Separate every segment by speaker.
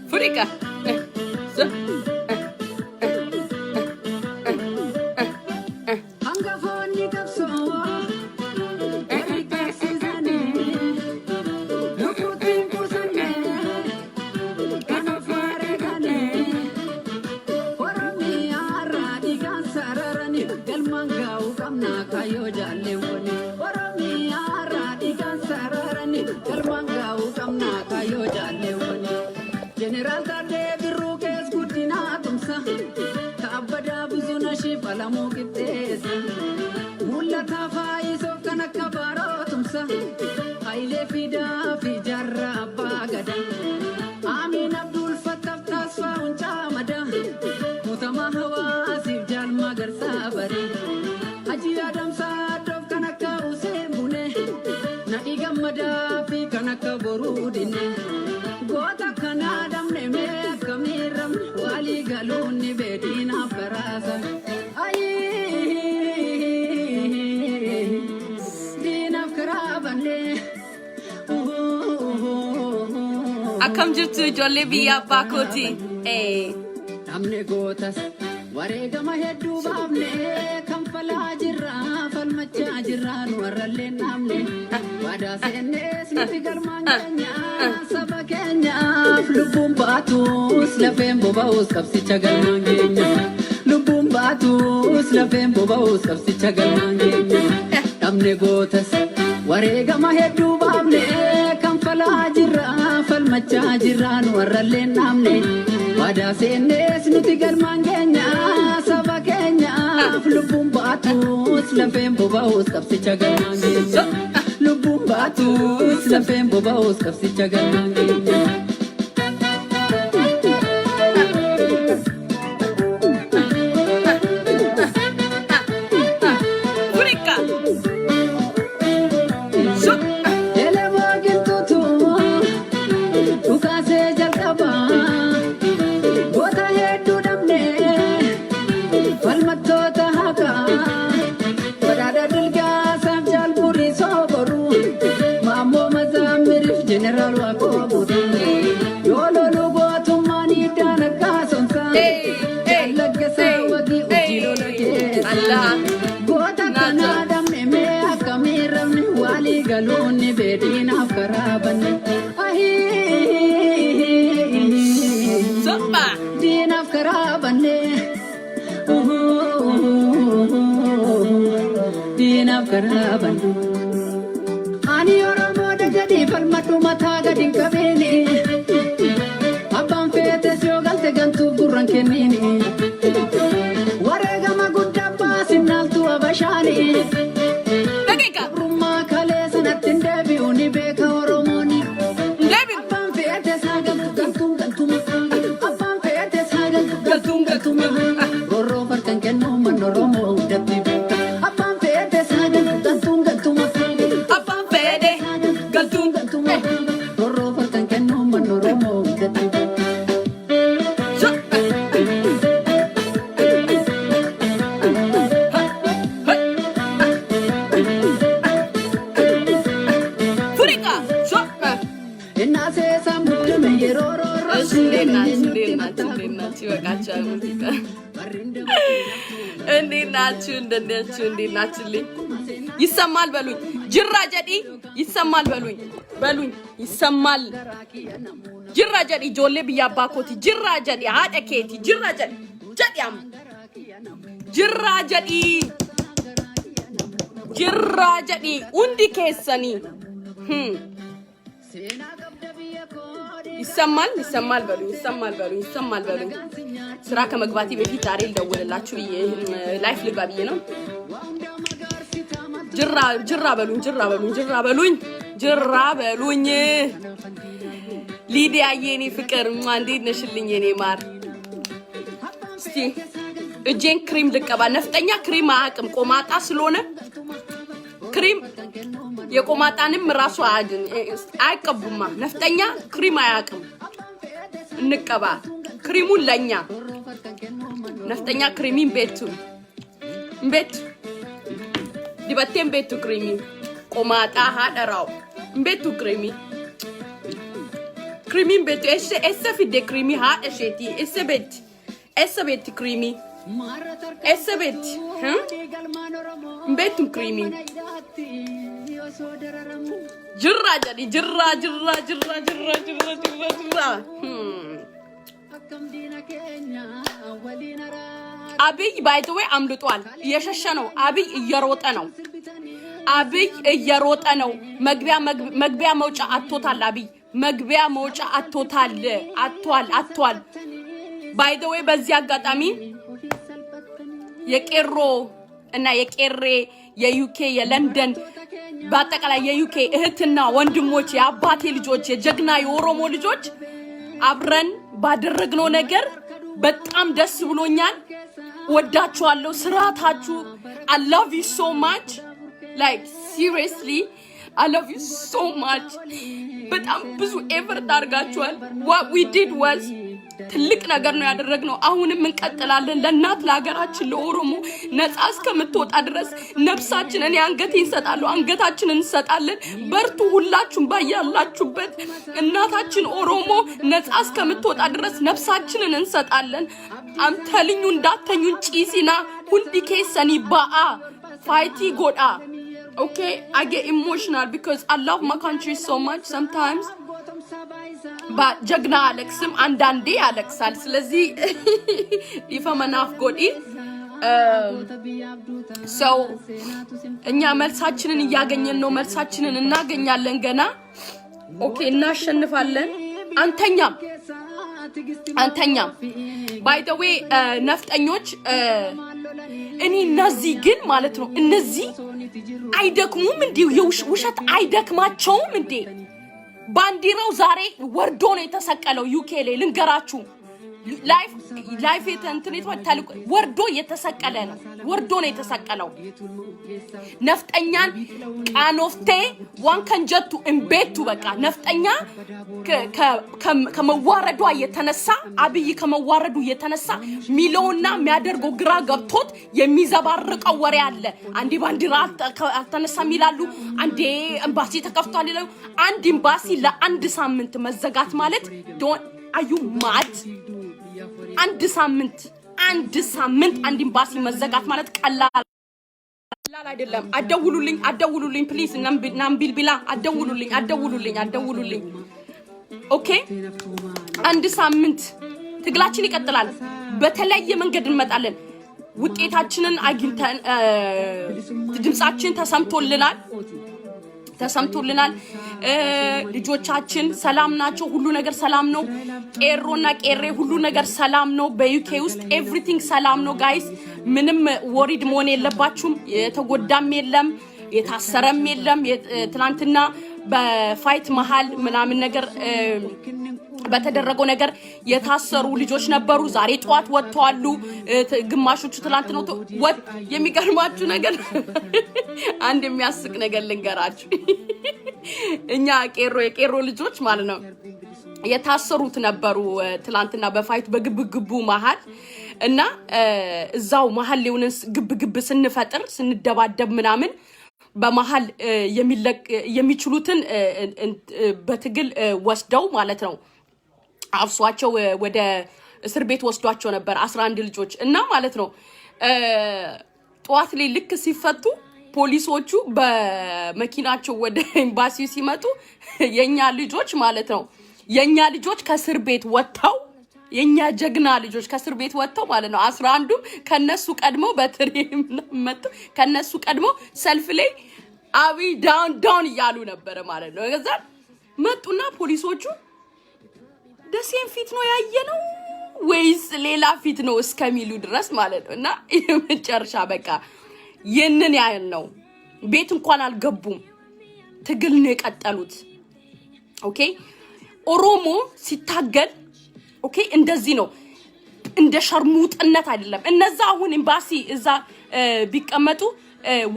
Speaker 1: Furika. Akkam jirtu ijoollee biyya abbaa kooti.
Speaker 2: Namni gootas wareegama hedduu baafne kan falaa jirra falmachaa jirra nu warrallee namne waadaa seennees nuti galmaan keenya saba keenyaaf lubbuun baatus lafeen boba'us qabsicha galmaan keenya lubbuun baatus lafeen boba'us qabsicha galmaan keenya namni gootas wareegama hedduu baafne kan falaa jirra falmachaa jirra nu warrallee namne waadaa seennees nuti galmaan keenya saba keenyaaf lubbuun baatus lafeen boba'us qabsicha galmaan keenya lubbuun baatus lafeen boba'us qabsicha galmaan keenya. General Wakobu Yolo Lugo to Mani Dana Casonsa Lagasa Wagi Ujilo Allah Gota Canada Meme Kamiram Wali Galuni Bedina Karaban Ahi Zumba Dina Karabane Dina Karaban Ani Oromo Jadi falmatu mata gading kabini Abang fete syogal tegantu burang kenini Warega magudda pasinal tu abashani
Speaker 1: Dakika
Speaker 2: Rumah kale sanatin debi uni beka oromoni
Speaker 1: Debi
Speaker 2: Abang fete sagal gantung gantung Abang fete sagal gantung gantung Roro farkan kenu manoromo dati beka Abang fete sagal gantung gantung
Speaker 1: Abang fete gantung gantung
Speaker 2: Roro farkan kenu manoromo dati beka
Speaker 1: Furika
Speaker 2: Enase sambutu me yeroro
Speaker 1: Sundena ናችሁ ይበቃችኋል ሙዚቃ እንዴት ናችሁልኝ ይሰማል በሉኝ ጅራ ጀዲ ይሰማል በሉኝ ይሰማል ጅራ ጀዲ ጆሌ ቢያባኮቲ ጅራ ጀዲ አደኬቲ ጅራ ጀዲ ጀዲያም ጅራ ጀዲ ኡንዲ ኬሰኒ ይሰማል በሉኝ ስራ ከመግባቴ በፊት ዛሬ ልደውልላችሁ ላይፍ ልግባ ብዬ ነው ጅራ በሉኝ ሊዲያ የኔ ፍቅር እንዴት ነሽልኝ የኔ ማር እስቲ እጄን ክሬም ልቀባ ነፍጠኛ ክሬም አያቅም ቆማጣ ስለሆነ ክሬም የቆማጣንም ራሱ አይቀቡማ ነፍጠኛ ክሬም አያቅም እንቀባ ክሬሙን ለኛ ነፍጠኛ ክሬሚን ቤት ዲበቴን ቤቱ ክሬሚ ቆማጣ ሃደራው ቤቱ ክሬሚን ቤቱ እሰ ፊደ ክሬሚ ሃደሸቲ እሰ ቤት ክሬሚ እሰ ቤት ቤቱ ክሬሚ ጅራ ጀዲ ጅራ አብይ ባይተው አምልጧል እየሸሸ ነው አብይ እየሮጠ ነው መግቢያ መውጫ አጥቷል አብይ መግቢያ መውጫ አጥቷል ባይተው በዚህ አጋጣሚ የቄሮ እና የቄሬ የዩኬ የለንደን በአጠቃላይ የዩኬ እህትና ወንድሞች የአባቴ ልጆች የጀግና የኦሮሞ ልጆች አብረን ባደረግነው ነገር በጣም ደስ ብሎኛል ወዳችኋለሁ ስራታችሁ I love you so much like seriously I love you so much በጣም ብዙ ኤፈርት አድርጋችኋል what we did was ትልቅ ነገር ነው ያደረግነው አሁንም እንቀጥላለን ለእናት ለሀገራችን ለኦሮሞ ነፃ እስከምትወጣ ድረስ ነፍሳችንን አንገታችንን እንሰጣለን በርቱ ሁላችሁም ባያላችሁበት እናታችን ኦሮሞ ነፃ እስከምትወጣ ድረስ ነፍሳችንን እንሰጣለን አምተልኙ እንዳተኙን ጪሲና ሁንዲ ኬሰኒ ባአ ፋይቲ ጎዳ okay I get emotional because I love my country so much sometimes but ጀግና አለክስም አንዳንዴ ያለክሳል ስለዚህ ይፈመናፍ ጎዲ so እኛ መልሳችንን ያገኘን ነው መልሳችንን እናገኛለን ገና okay እናሸንፋለን አንተኛም by the way ነፍጠኞች እኔ እነዚህ ግን ማለት ነው እነዚህ አይደክሙም እንዴ ውሸት አይደክማቸውም እንዴ ባንዲራው ዛሬ ወርዶ ነው የተሰቀለው ዩኬ ላይ ልንገራችሁ ላይፍ ኢንተርኔት ወጣልኩ ወርዶ ነው የተሰቀለው ነፍጠኛን ቃኖፍቴ ዋን ከንጀቱ እንቤቱ በቃ ነፍጠኛ ከመዋረዱ የተነሳ አብይ ከመዋረዱ የተነሳ ሚሎና የሚያደርገው ግራ ገብቶት የሚዘባርቀው ወሬ አለ አንዲ ባንዲራ ተነሳ ሚላሉ አንዴ ኤምባሲ ተከፍቷል ይላሉ አንድ ኤምባሲ ለአንድ ሳምንት መዘጋት ማለት አዩ ማት አንድ ሳምንት አንድ ኤምባሲ መዘጋት ማለት ቀላል አይደለም አደውሉልኝ ፕሊዝ ናምቢልቢላ አደውሉልኝ ኦኬ አንድ ሳምንት ትግላችን ይቀጥላል በተለያየ መንገድ እንመጣለን ውጤታችንን አግኝተን ድምጻችን ተሰምቶልናል ልጆቻችን ሰላም ናቸው ሁሉ ነገር ሰላም ነው ቄሮና ቄሬ ሁሉ ነገር ሰላም ነው በዩኬ ውስጥ ኤቭሪቲንግ ሰላም ነው ጋይስ ምንም ወሪድ መሆን የለባችሁም የተጎዳም የለም የታሰረም የለም ትናንትና በፋይት መሃል ምናምን ነገር በተደረገው ነገር የታሰሩ ልጆች ነበሩ ዛሬ ጧት ወጥተዋሉ ግማሾቹ ትላንት ነው የሚገርማችሁ ነገር አንድ የሚያስቅ ነገር ልንገራችሁ እኛ የቄሮ ልጆች ማለት ነው የታሰሩት ነበሩ ትላንትና በፋይት በግብግቡ መሃል እና እዛው መሃል ሊሆንስ ግብግብ ስንፈጥር ስንደባደብ ምናምን በመሃል የሚችሉትን በትግል ወስደው ማለት ነው አፍሷቸው ወደ እስር ቤት ወስዷቸው ነበር 11 ልጆች እና ማለት ነው ጧት ላይ ልክ ሲፈቱ ፖሊሶቹ በመኪናቸው ወደ ኤምባሲው ሲመጡ የኛ ልጆች ማለት ነው የኛ ልጆች ከእስር ቤት ወጣው የኛ ጀግና ልጆች ከእስር ቤት ወጣው ማለት ነው 11ዱም ከነሱ ቀድሞ በትሬም መጡ ከነሱ ቀድሞ ሰልፍ ላይ አብይ ዳውን ያሉ ነበር ማለት ነው ከዛ መጡና ፖሊሶቹ ደሴን ፊት ነው ያየነው ወይስ ሌላ ፊት ነው እስከሚሉ ድረስ ማለት ነውና የመጨረሻ በቃ የነን ያህል ነው ቤት እንኳን አልገቡም ትግል ነው የቀጠሉት ኦኬ ኦሮሞ ሲታገል ኦኬ እንደዚህ ነው እንደ ሸርሙጥነት አይደለም እነዛ አሁን ኤምባሲ እዛ ቢቀመጡ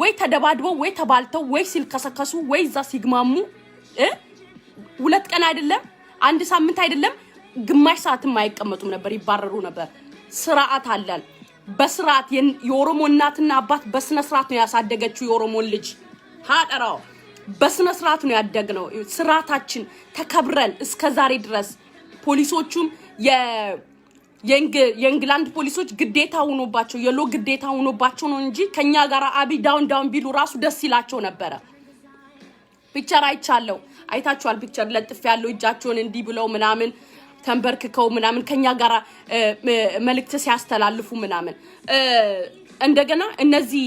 Speaker 1: ወይ ተደባድበው ወይ ተባልተው ወይ ሲልከሰከሱ ወይ እዛ ሲግማሙ ሁለት ቀን አይደለም አንድ ሳምንት አይደለም ግማሽ ሰዓትም አይቀመጡም ነበር ይባረሩ ነበር ስርዓት አላል በስርዓት የኦሮሞ እናትና አባት በስነ ስርዓት ነው ያሳደገችው የኦሮሞን ልጅ ሃደራው በስነ ስርዓት ነው ያደግነው ስርዓታችን ተከብረን እስከ ዛሬ ድረስ ፖሊሶቹም የእንግላንድ ፖሊሶች ግዴታ ሆኖባቸው የሎ ግዴታ ሆኖባቸው ነው እንጂ ከኛ ጋር አብይ ዳውን ቢሉ ራሱ ደስ ይላቸው ነበር ፒክቸር አይቻለው አይታችኋል ፒክቸር ለጥፍ ያለው እጃቸውን እንዲ ብለው ምናምን ተንበርክከው ምናምን ከኛ ጋር መልእክት ሲያስተላልፉ ምናምን እንደገና እነዚህ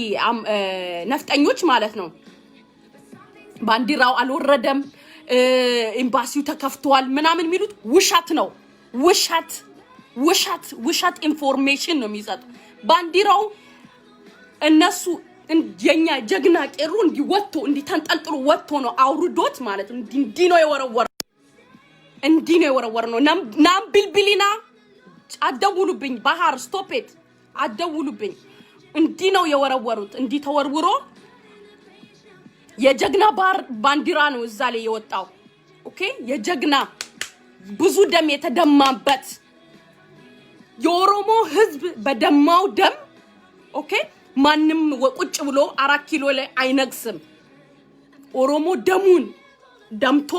Speaker 1: ነፍጠኞች ማለት ነው ባንዲራው አልወረደም ኤምባሲው ተከፍቷል ምናምን የሚሉት ውሸት ነው ውሸት ኢንፎርሜሽን ነው የሚሰጡ ባንዲራው እነሱ የኛ ጀግና ቄሩ እንዲወጥቶ እንዲተንጠልጥሎ ወጥቶ ነው አውርዶት ማለት ነው እንዲ ነው የወረወር ነው ናም ቢልቢሊና አደውሉብኝ ባህር ስቶፕ አደውሉብኝ እንዲ ነው የወረወሩት እንዲ ተወርውሮ የጀግና ባንዲራ ነው እዛ ላይ የወጣው ኦኬ የጀግና ብዙ ደም የተደማበት የኦሮሞ ህዝብ በደማው ደም ኦኬ ማንንም ቁጭ ብሎ 4 ኪሎ ላይ አይነግስም ኦሮሞ ደሙን ደምቶ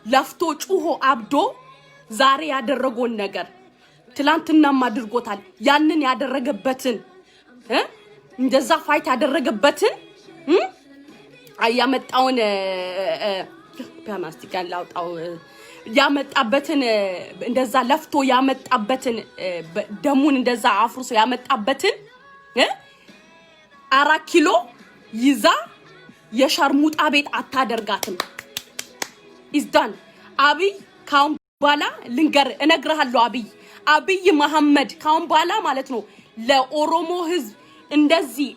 Speaker 1: ለፍቶ ጩሆ አብዶ ዛሬ ያደረገውን ነገር ትላንትናም አድርጎታል ያንን ያደረገበትን እንደዛ ፋይት ያደረገበትን ያመጣውን ፓማስቲካን ላውጣው ያመጣበትን እንደዛ ለፍቶ ያመጣበትን ደሙን እንደዛ አፍርሶ ያመጣበትን 4 ኪሎ ይዛ የሸርሙጣ ቤት አታደርጋትም ኢዝዳን አብይ ካም ባላ ልንገር እነግርሃለሁ አብይ መሐመድ ካም ባላ ማለት ነው ለኦሮሞ ህዝብ እንደዚህ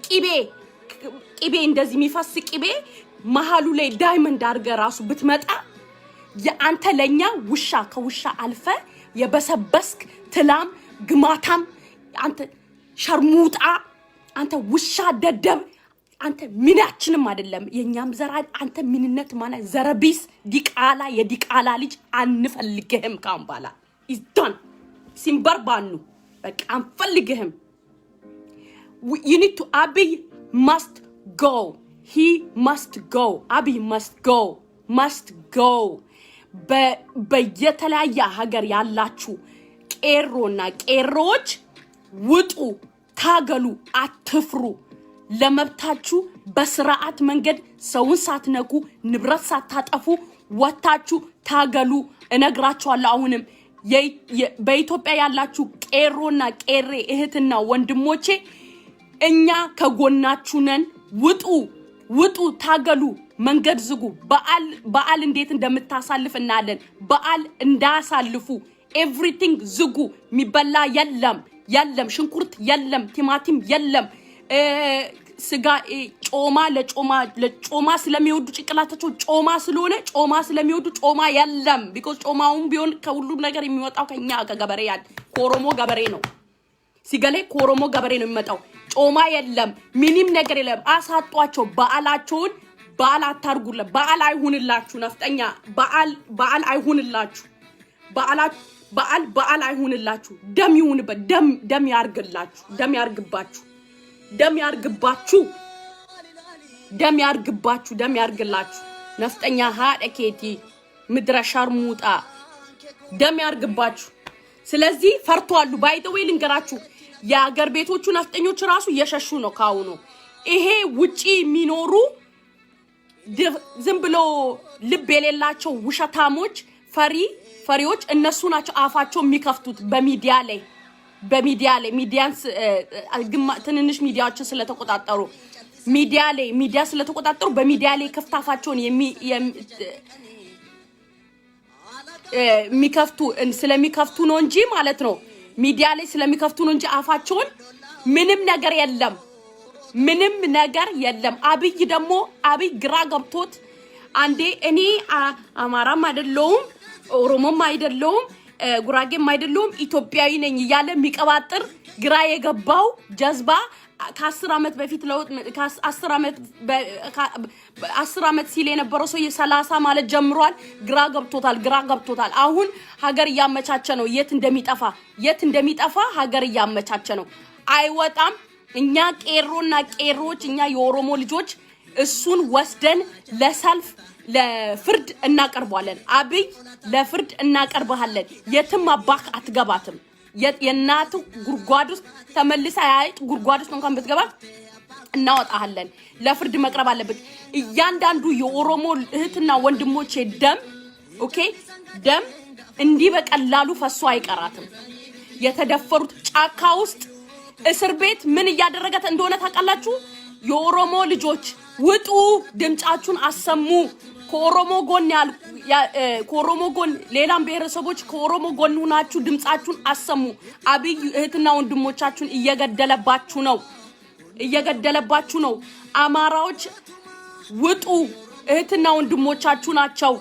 Speaker 1: ቂቤ እንደዚህ የሚፈስ ቂቤ መሃሉ ላይ ዳይመንድ አርገ ራሱ ብትመጣ ያንተ ለኛ ውሻ ከውሻ አልፈ የበሰበስክ ትላም ግማታም አንተ ሸርሙጣ አንተ ውሻ ደደብ አንተ ምናችንም አይደለም የኛም ዘራ አንተ ምንነት ማለት ዘረቢስ ዲቃላ የዲቃላ ልጅ አንፈልግህም ካምባላ ኢዝዳን ሲምበርባኑ በቃ አንፈልግህም you need to Abiy must go he must go Abiy must go በየተለያየ ሀገር ያላችሁ ቄሮና ቄሮች ውጡ ታገሉ አትፍሩ ለመብታችሁ በስርዓት መንገድ ሰውን ሳትነኩ ንብረት ሳታጠፉ ወጣችሁ ታገሉ እነግራችኋለሁ አሁንም በኢትዮጵያ ያላችሁ ቄሮና ቄሬ እህትና ወንድሞቼ እኛ ከጎናችሁ ነን ውጡ ታገሉ መንገድ ዝጉ በዓል እንዴት እንደምታሳልፍ እናለን በዓል እንዳሳልፉ ኤቭሪቲንግ ዝጉ ሚበላ የለም ሽንኩርት የለም ቲማቲም የለም ስጋ ለጮማ ስለሚወዱ ጭቅላታቸው ጮማ ስለሆነ ጮማ ስለሚወዱ ጮማ የለም because ጮማውን ቢሆን ከሁሉም ነገር የሚወጣው ከኛ ከገበሬ ኮሮሞ ገበሬ ነው ሲገሌ ኮሮሞ ገበሬ ነው የሚመጣው ጮማ የለም ምንም ነገር የለም አሳጧቸው በዓላቸውን በዓል አታርጉለ በዓል አይሁንላችሁ ነፍጠኛ በዓል አይሁንላችሁ በዓል አይሁንላችሁ ደም ይሁንበት ደም ያርግላችሁ ደም ያርግላችሁ ነፍጠኛ ሃደኬቲ ምድረ ሸርሙጣ ደም ያርግባችሁ ስለዚህ ፈርቷሉ ባይተወይ ልንገራችሁ የአገር ቤቶቹ ነፍጠኞች ራሱ እየሸሹ ነው ካውኑ ይሄ ውጪ የሚኖሩ ዝም ብሎ ልብ የሌላቸው ውሸታሞች ፈሪዎች እነሱ ናቸው አፋቸው የሚከፍቱት በሚዲያ ላይ ሚዲያንስ ትንንሽ ሚዲያዎችን ስለተቆጣጠሩ ሚዲያ ስለተቆጣጠሩ በሚዲያ ላይ ከፍታፋቸውን ስለሚከፍቱ ነው እንጂ ማለት ነው ሚዲያ ላይ ስለሚከፍቱ ነው እንጂ አፋቸውን ምንም ነገር የለም አብይ ግራ ገብቶት አንዴ እኔ አማራም አይደለሁም ኦሮሞም አይደለሁም ጉራጌም አይደለሁም ኢትዮጵያዊ ነኝ ያለ የሚቀባጥር ግራ የገባው ጀዝባ ከ10 አመት በፊት ለውጥ ከ10 አመት ሲል የነበረው ሰው የ30 ማለት ጀምሯል ግራ ገብቶታል አሁን ሀገር ያመቻቸ ነው የት እንደሚጠፋ ሀገር ያመቻቸ ነው አይወጣም እኛ ቄሮች እኛ የኦሮሞ ልጆች እሱን ወስደን ለፍርድ እናቀርባለን አብይ ለፍርድ እናቀርባለን የትም አባክ አትገባትም የናቱ ጉርጓድ ውስጥ ተመልሳ ያይጥ ጉርጓድ ውስጥ እንኳን ብትገባ እናወጣለን ለፍርድ መቅረብ አለበት እያንዳንዱ የኦሮሞ እህትና ወንድሞቼ ደም እንዲህ በቀላሉ ፈሶ አይቀራትም የተደፈሩት ጫካ ውስጥ እስር ቤት ምን ያደረጋት እንደሆነ ታውቃላችሁ የኦሮሞ ልጆች ውጡ ድምጻችሁን አሰሙ ከኦሮሞ ጎን ሌላም ብሔረሰቦች ከኦሮሞ ጎን ሆናችሁ ድምጻችሁን አሰሙ አብይ እህትና ወንድሞቻችሁን እየገደለባችሁ ነው አማራዎች ውጡ እህትና ወንድሞቻችሁ ናቸው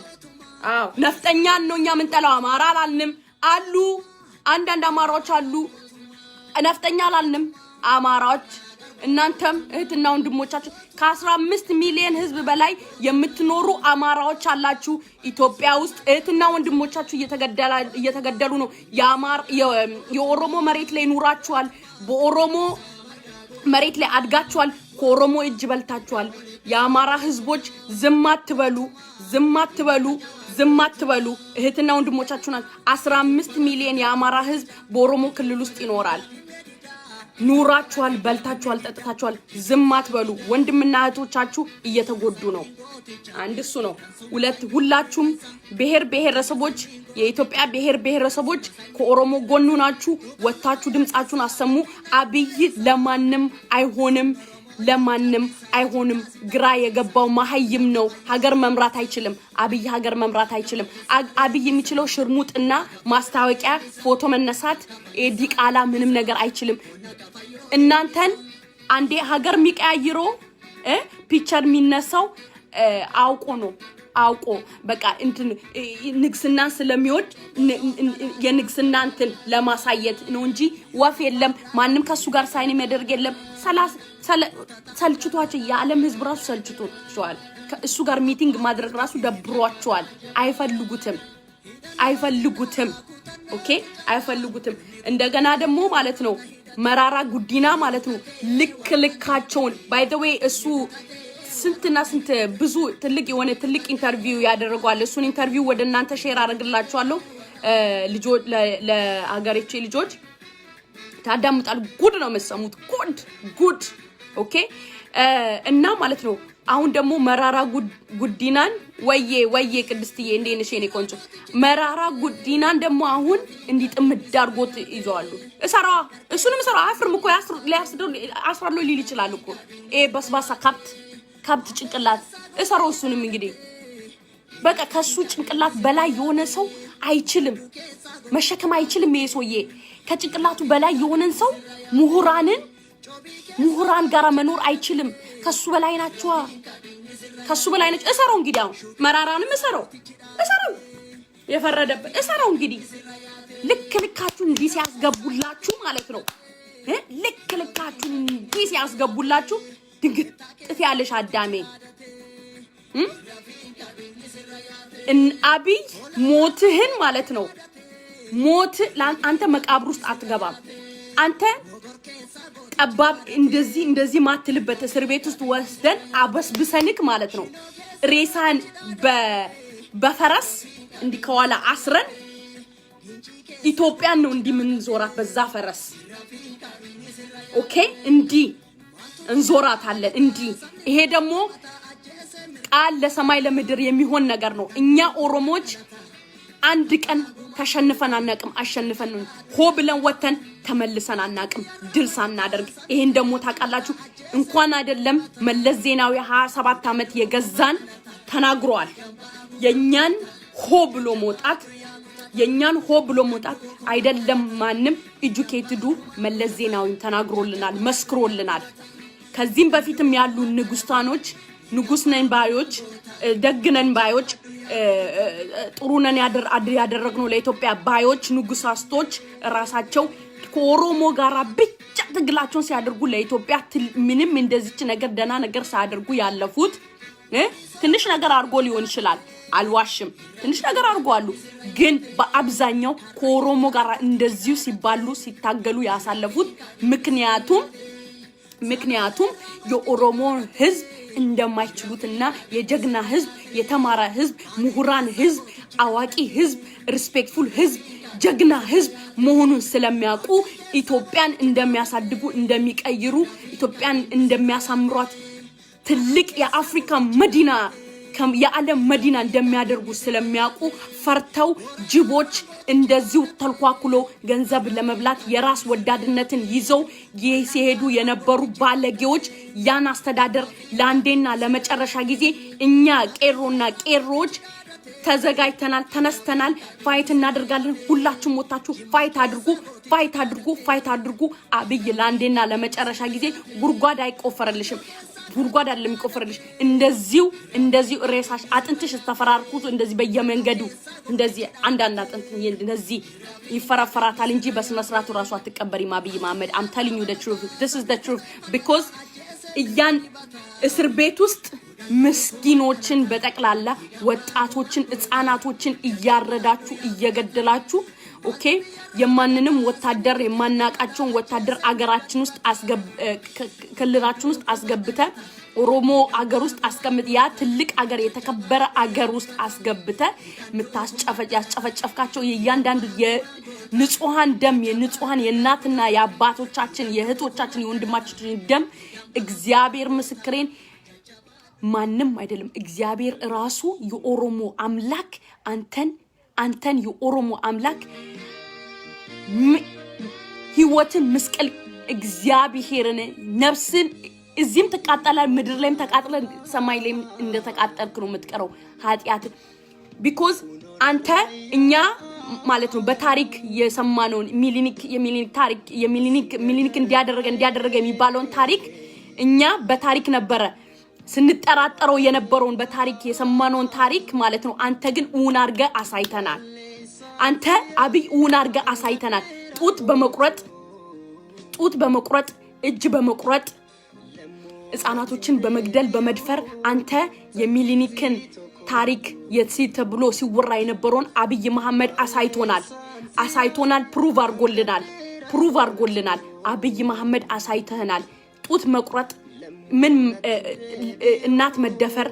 Speaker 1: ነፍጠኛ ነውኛ ምን ጠላው አማራ አላልንም አሉ አንዳንድ አማራዎች አሉ ነፍጠኛ አላልንም አማራዎች እናንተም እህትና ወንድሞቻችሁ ከ15 ሚሊዮን ህዝብ በላይ የምትኖሩ አማራዎች አላችሁ ኢትዮጵያ ውስጥ እህትና ወንድሞቻችሁ እየተገደሉ ነው የኦሮሞ መሬት ላይ ኑራችኋል በኦሮሞ መሬት ላይ አድጋችኋል ከኦሮሞ እጅ በልታችኋል የአማራ ህዝቦች ዝም አትበሉ እህትና ወንድሞቻችሁ ናችሁ 15 ሚሊዮን የአማራ ህዝብ በኦሮሞ ክልል ውስጥ ይኖራል ኑራችኋል በልታችኋል ጠጥታችኋል ዝም አትበሉ ወንድምና እህቶቻችሁ እየተጎዱ ነው አንድ እሱ ነው ሁላችሁም ብሔረሰቦች የኢትዮጵያ ብሔረሰቦች ከኦሮሞ ጎን ናችሁ ወጣችሁ ድምጻችሁን አሰሙ አብይ ለማንም አይሆንም ግራ የገባው ማህይም ነው ሀገር መምራት አይችልም አብይ የሚችለው ሽርሙጥና ማስታወቂያ ፎቶ መነሳት ዲቃላ ምንም ነገር አይችልም እናንተን አንዴ ሀገር የሚቀያይሮ ፒክቸር የሚነሳው አውቆ በቃ ንግስናን ስለሚወድ የንግስናንትን ለማሳየት ነው እንጂ ወፍ የለም ማንንም ከሱ ጋር ሳይን የሚያደርግ የለም ሰልችቷቸው የዓለም ህዝብ ራሱ ሰልችቷቸዋል ከእሱ ጋር ሚቲንግ ማድረግ ራሱ ደብሯቸዋል አይፈልጉትም አይፈልጉትም እንደገና ደግሞ ማለት ነው መራራ ጉዲና ማለት ነው ልክልካቸውን ባይ ዘ ዌይ እሱ ስንትና ስንት ብዙ ትልቅ ኢንተርቪው ያደረጓል እሱን ኢንተርቪው ወደ እናንተ ሼር አደርግላችኋለሁ ልጆች ለአገሬቼ ልጆች ታዳምጣሉ ጉድ ነው መሰሙት ጉድ እና ማለት ነው አሁን ደግሞ መራራ ጉዲናን ወዬ ቅድስትዬ እንዴነሽ የኔ ቆንጆ መራራ ጉዲናን ደግሞ አሁን እንዲጥምድ ዳርጎት ይዘዋሉ እሱንም ሰራ አፍርም እኮ አስራሎ ሊል ይችላል እኮ በስባሳ ካብት ጭንቅላት እሱንም እንግዲህ በቃ ከሱ ጭንቅላት በላይ የሆነ ሰው አይችልም መሸከም አይችልም ይሄ ከጭንቅላቱ በላይ የሆነን ሰው ምሁራን ጋራ መኖር አይችልም ከሱ በላይ ናቸው እንግዲህ አሁን መራራንም እሰረው የፈረደበት እንግዲህ ልክልካችሁን እንዲህ ሲያስገቡላችሁ ማለት ነው ልክልካችሁን እንዲህ ሲያስገቡላችሁ ድንግጥ ያለሽ አዳሜ አብይ ሞትህን ማለት ነው አንተ መቃብር ውስጥ አትገባም አንተ ጠባብ እንደዚህ ማትልበት እስር ቤት ውስጥ ወስደን አበስብሰንክ ማለት ነው ሬሳን በፈረስ እንዲከዋላ አስረን ኢትዮጵያን ነው እንዲ ምን ዞራት በዛ ፈረስ ኦኬ እንዲ እንዞራታለን እንዲ ይሄ ደግሞ ቃል ለሰማይ ለምድር የሚሆን ነገር ነው እኛ ኦሮሞች አንድ ቀን ተሸንፈን አናቅም አሸንፈን ሆ ብለን ወተን ተመልሰን አናቅም ድል ሳናደርግ ይሄን ደግሞ ታቃላችሁ እንኳን አይደለም መለስ ዜናዊ 27 አመት የገዛን ተናግሯል የኛን ሆ ብሎ መውጣት አይደለም ማንም ኤጁኬትዱ መለስ ዜናዊን ተናግሮልናል መስክሮልናል ከዚህም በፊትም ያሉ ንጉስነን ባዮች ደግነን ባዮች ጥሩነን ያደረግነው ለኢትዮጵያ ባዮች ንጉሳስቶች ራሳቸው ከኦሮሞ ጋራ ብቻ ትግላቸውን ሲያደርጉ ለኢትዮጵያ ምንም እንደዚች ነገር ደና ነገር ሳያደርጉ ያለፉት ትንሽ ነገር አርጎ ሊሆን ይችላል አልዋሽም ትንሽ ነገር አርጓሉ ግን በአብዛኛው ከኦሮሞ ጋራ እንደዚሁ ሲባሉ ሲታገሉ ያሳለፉት ምክንያቱም የኦሮሞ ህዝብ እንደማይችሉትና የጀግና ህዝብ የተማረ ህዝብ ምሁራን ህዝብ አዋቂ ህዝብ ሪስፔክትፉል ህዝብ ጀግና ህዝብ መሆኑን ስለሚያውቁ ኢትዮጵያን እንደሚያሳድጉ እንደሚቀይሩ ኢትዮጵያን እንደሚያሳምሯት ትልቅ የአፍሪካ መዲና የዓለም መዲና እንደሚያደርጉ ስለሚያውቁ ፈርተው ጅቦች እንደዚሁ ተልኳኩሎ ገንዘብ ለመብላት የራስ ወዳድነትን ይዘው ሲሄዱ የነበሩ ባለጌዎች ያን አስተዳደር ላንዴና ለመጨረሻ ጊዜ እኛ ቄሮች ተዘጋጅተናል ተነስተናል ፋይት እናደርጋለን ሁላችሁም ወጣችሁ ፋይት አድርጉ አብይ ላንዴና ለመጨረሻ ጊዜ ጉርጓድ አይቆፈረልሽም ጉርጓድ አይደለም ይቆፈረልሽ እንደዚሁ ሬሳሽ አጥንትሽ ተፈራርኩት እንደዚህ በየመንገዱ እንደዚህ አንዳንድ አጥንት እንደዚህ ይፈራፈራታል እንጂ በስነ ስርዓቱ ራሱ አትቀበሪም አብይ መሐመድ I'm telling you the truth this is the truth because ያን እስር ቤት ውስጥ ምስኪኖችን በጠቅላላ ወጣቶችን ህፃናቶችን እያረዳችሁ እየገደላችሁ ኦኬ የማንንም ወታደር የማናቃቸውን ወታደር አገራችን ውስጥ ክልላችን ውስጥ አስገብተ ኦሮሞ አገር ውስጥ አስቀምጥ ያ ትልቅ አገር የተከበረ አገር ውስጥ አስገብተ ያስጨፈጨፍካቸው የእያንዳንዱ የንጹሃን ደም የንጹሃን የእናትና የአባቶቻችን የእህቶቻችን የወንድማችን ደም እግዚአብሔር ምስክሬን ማንንም አይደለም እግዚአብሔር ራሱ የኦሮሞ አምላክ አንተን የኦሮሞ አምላክ ህይወትን መስቀል እግዚአብሔርን ነፍስን እዚህም ተቃጠላል ምድር ላይም ተቃጠለ ሰማይ ላይም እንደተቃጠልክ ነው የምትቀረው ኃጢያት because አንተ እኛ ማለት ነው በታሪክ የሰማነውን ሚሊኒክ እንዲያደረገ የሚባለውን ታሪክ እኛ በታሪክ ነበረ ስንጠራጠረው የነበረውን በታሪክ የሰማነውን ታሪክ ማለት ነው አንተ ግን ኡናርገ አሳይተናል አንተ አብይ ኡናርገ አሳይተናል ጡት በመቁረጥ እጅ በመቁረጥ ህፃናቶችን በመግደል በመድፈር አንተ የሚሊኒክን ታሪክ የትሲት ብሎ ሲወራ የነበረውን አብይ መሐመድ አሳይቶናል ፕሩቭ አርጎልናል አብይ መሐመድ አሳይተናል ጡት መቁረጥ ምን እናት መደፈር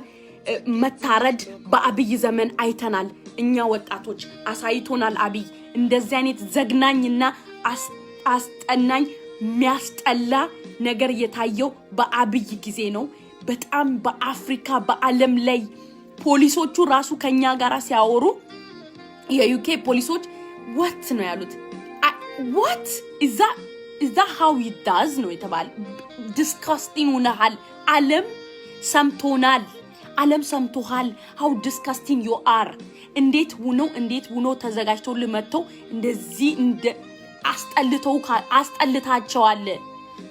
Speaker 1: መታረድ በአብይ ዘመን አይተናል እኛ ወጣቶች አሳይቶናል አብይ እንደዚህ አይነት ዘግናኝና አስጠናኝ የሚያስጠላ ነገር የታየው በአብይ ጊዜ ነው በጣም በአፍሪካ በአለም ላይ ፖሊሶቹ ራሱ ከኛ ጋራ ሲያወሩ የዩኬ ፖሊሶች what ነው ያሉት what is that how it does ነው የተባለ disgusting ሆነሃል ዓለም ሰምቶሃል how disgusting you are እንዴት ሆኖ ተዘጋጅተው ለመተው እንደዚህ እንደ አስጠልታቸዋል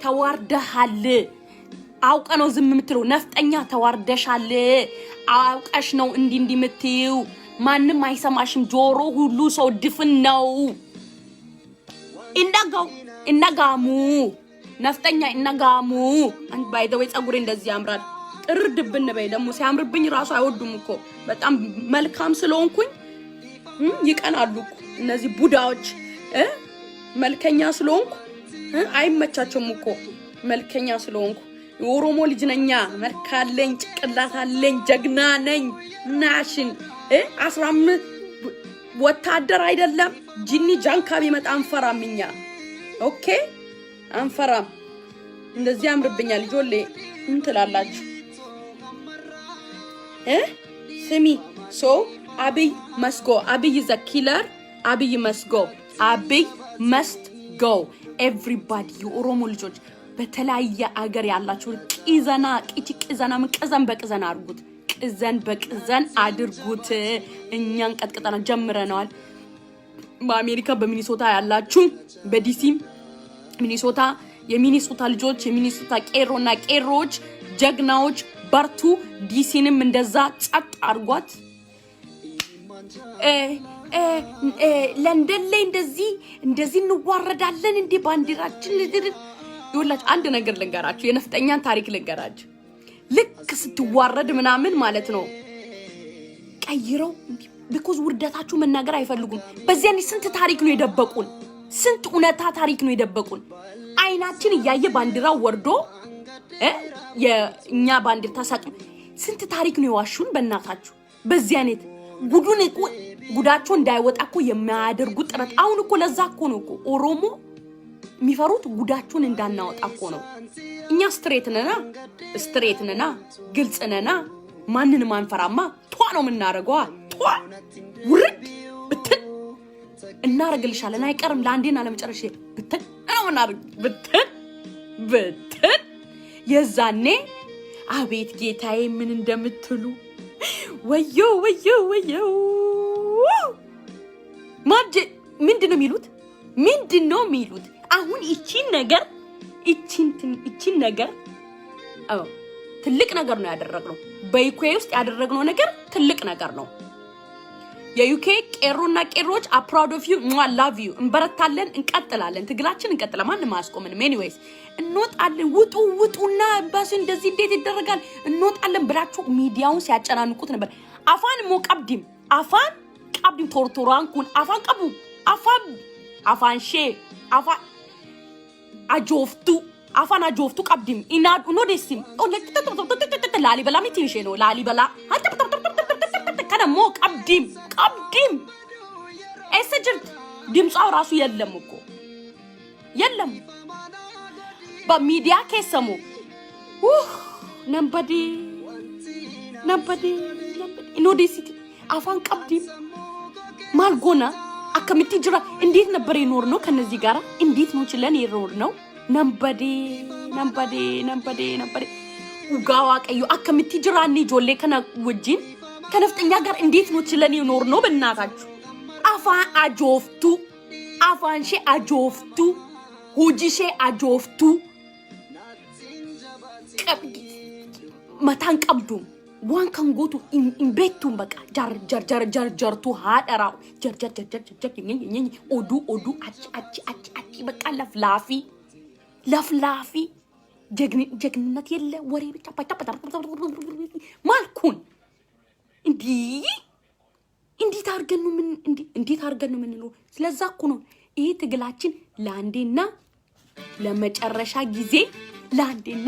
Speaker 1: ተዋርደሃል አውቀ ነው ዝም የምትለው ነፍጠኛ ተዋርደሻል አውቀሽ ነው እንዲምትዩ ማንንም አይሰማሽም ጆሮ ሁሉ ሰው ድፍን ነው እንደጋሙ ነፍጠኛ እንደጋሙ አንድ ባይ ዘ ወይ ጸጉሬ እንደዚህ ያምራል ጥርድብን በይ ደሞ ሲያምርብኝ ራሱ አይወዱም እኮ በጣም መልካም ስለሆንኩኝ ይቀናሉ እኮ እነዚህ ቡዳዎች መልከኛ ስለሆንኩ አይመቻቸውም እኮ መልከኛ ስለሆንኩ የኦሮሞ ልጅ ነኛ መልካለኝ ጭቅላታለኝ ጀግና ነኝ ናሽን 15 ወታደር አይደለም ጂኒ ጃንካ ቢመጣ አንፈራምኛ ኦኬ አንፈራም እንደዚህ አምርብኛል ጆሌ እንትላላችሁ ስሚ ሶ አብይ must go አብይ is a killer አብይ must go አብይ must go everybody የኦሮሞ ልጆች በተለያየ አገር ያላችሁ ቅዘና ምንቀዘን በቅዘን አድርጉት ቅዘን በቅዘን አድርጉት እኛን ቀጥቅጠና ጀምረናል በአሜሪካ በሚኒሶታ ያላችሁ በዲሲ ሚኒሶታ የሚኒሶታ ልጆች የሚኒሶታ ቄሮና ቄሮች ጀግናዎች በርቱ ዲሲንም እንደዛ ጸጥ አርጓት ለንደን ላይ እንደዚህ እንዋረዳለን እንዴ ባንዲራችን ይወላችሁ አንድ ነገር ልንገራችሁ የነፍጠኛን ታሪክ ልንገራችሁ ልክ ስትዋረድ ምናምን ማለት ነው ቀይረው because ውርደታችሁ መናገር አይፈልጉም በዚያን ስንት ታሪክ ነው የደበቁን ስንት ኡነታ ታሪክ ነው የደበቁን አይናችን ያየ ባንዲራ ወርዶ የኛ ባንዲራ ታሳቅ ስንት ታሪክ ነው የዋሹን በእናታችሁ በዚያኔት ጉዳቸው እንዳይወጣ እኮ የሚያደርጉ ጥረት አሁን እኮ ለዛ እኮ ነው እኮ ኦሮሞ የሚፈሩት ጉዳቸውን እንዳናወጣ እኮ ነው እኛ ስትሬት ነና ግልጽ ነና ማንንም አንፈራማ ቷ ነው የምናረገው ቷ ውርድ ብትን እናረግልሻለን አይቀርም ለአንዴና ለመጨረሻ ብትን ነው እናረግ ብትን የዛኔ አቤት ጌታዬ ምን እንደምትሉ ወዮ ማጅ ምንድነው የሚሉት አሁን እቺን ነገር ትልቅ ነገር ነው ያደረግነው በዩኬ ውስጥ ያደረግነው ነገር ትልቅ ነገር ነው የዩኬ ቄሮና ቄሮች are proud of you I love you እንበረታለን እንቀጥላለን ትግላችን እንቀጥላለን ማንንም አያስቆምንም anyways እንወጣለን ውጡና ባስ እንደዚህ እንዴት ይደረጋል እንወጣለን ብላችሁ ሚዲያውን ሲያጨናንቁት ነበር አፋን ሞቀብዲም ቶርቶራንኩን አፋን ቀቡ አፋን ሼ አፋን አጆፍቱ ቀብዲም ኢና ኖዴሲም ላሊበላ ሚቲንሼ ነው ላሊበላ ከነሞ ቀብዲም እሰጅርት ድምጻው ራሱ የለም እኮ የለም በሚዲያ ከሰሙ ነምበዲ ኖዴሲቲ አፋን ቀብዲም ማልጎና አከምቲ ጅራ እንዴት ነበር ይኖር ነው ከነዚህ ጋራ እንዴት ነው ችለን ይኖር ነው ነምበዲ ugawa ቀዩ አከምቲ ጅራኒ ጆሌ ከና ወጂን ከነፍጠኛ ጋር እንዴት ነው ችለን ይኖር ነው በእናታችሁ አፋን አጆፍቱ አፋንሼ አጆፍቱ ሁጂሼ አጆፍቱ ቀብዲ መታን ቀብዱ ዋን ካንጎቱ ኢምቤቱን በቃ ጀርቱ ሃደራው ጀር ኦዱ አጭ በቃ ለፍላፊ ጀግንነት የለ ወሬ ብቻ ማልኩን እንዴት አርገን ነው ምንለው ስለዛ እኮ ነው ይሄ ትግላችን ለአንዴና ለመጨረሻ ጊዜ ለአንዴና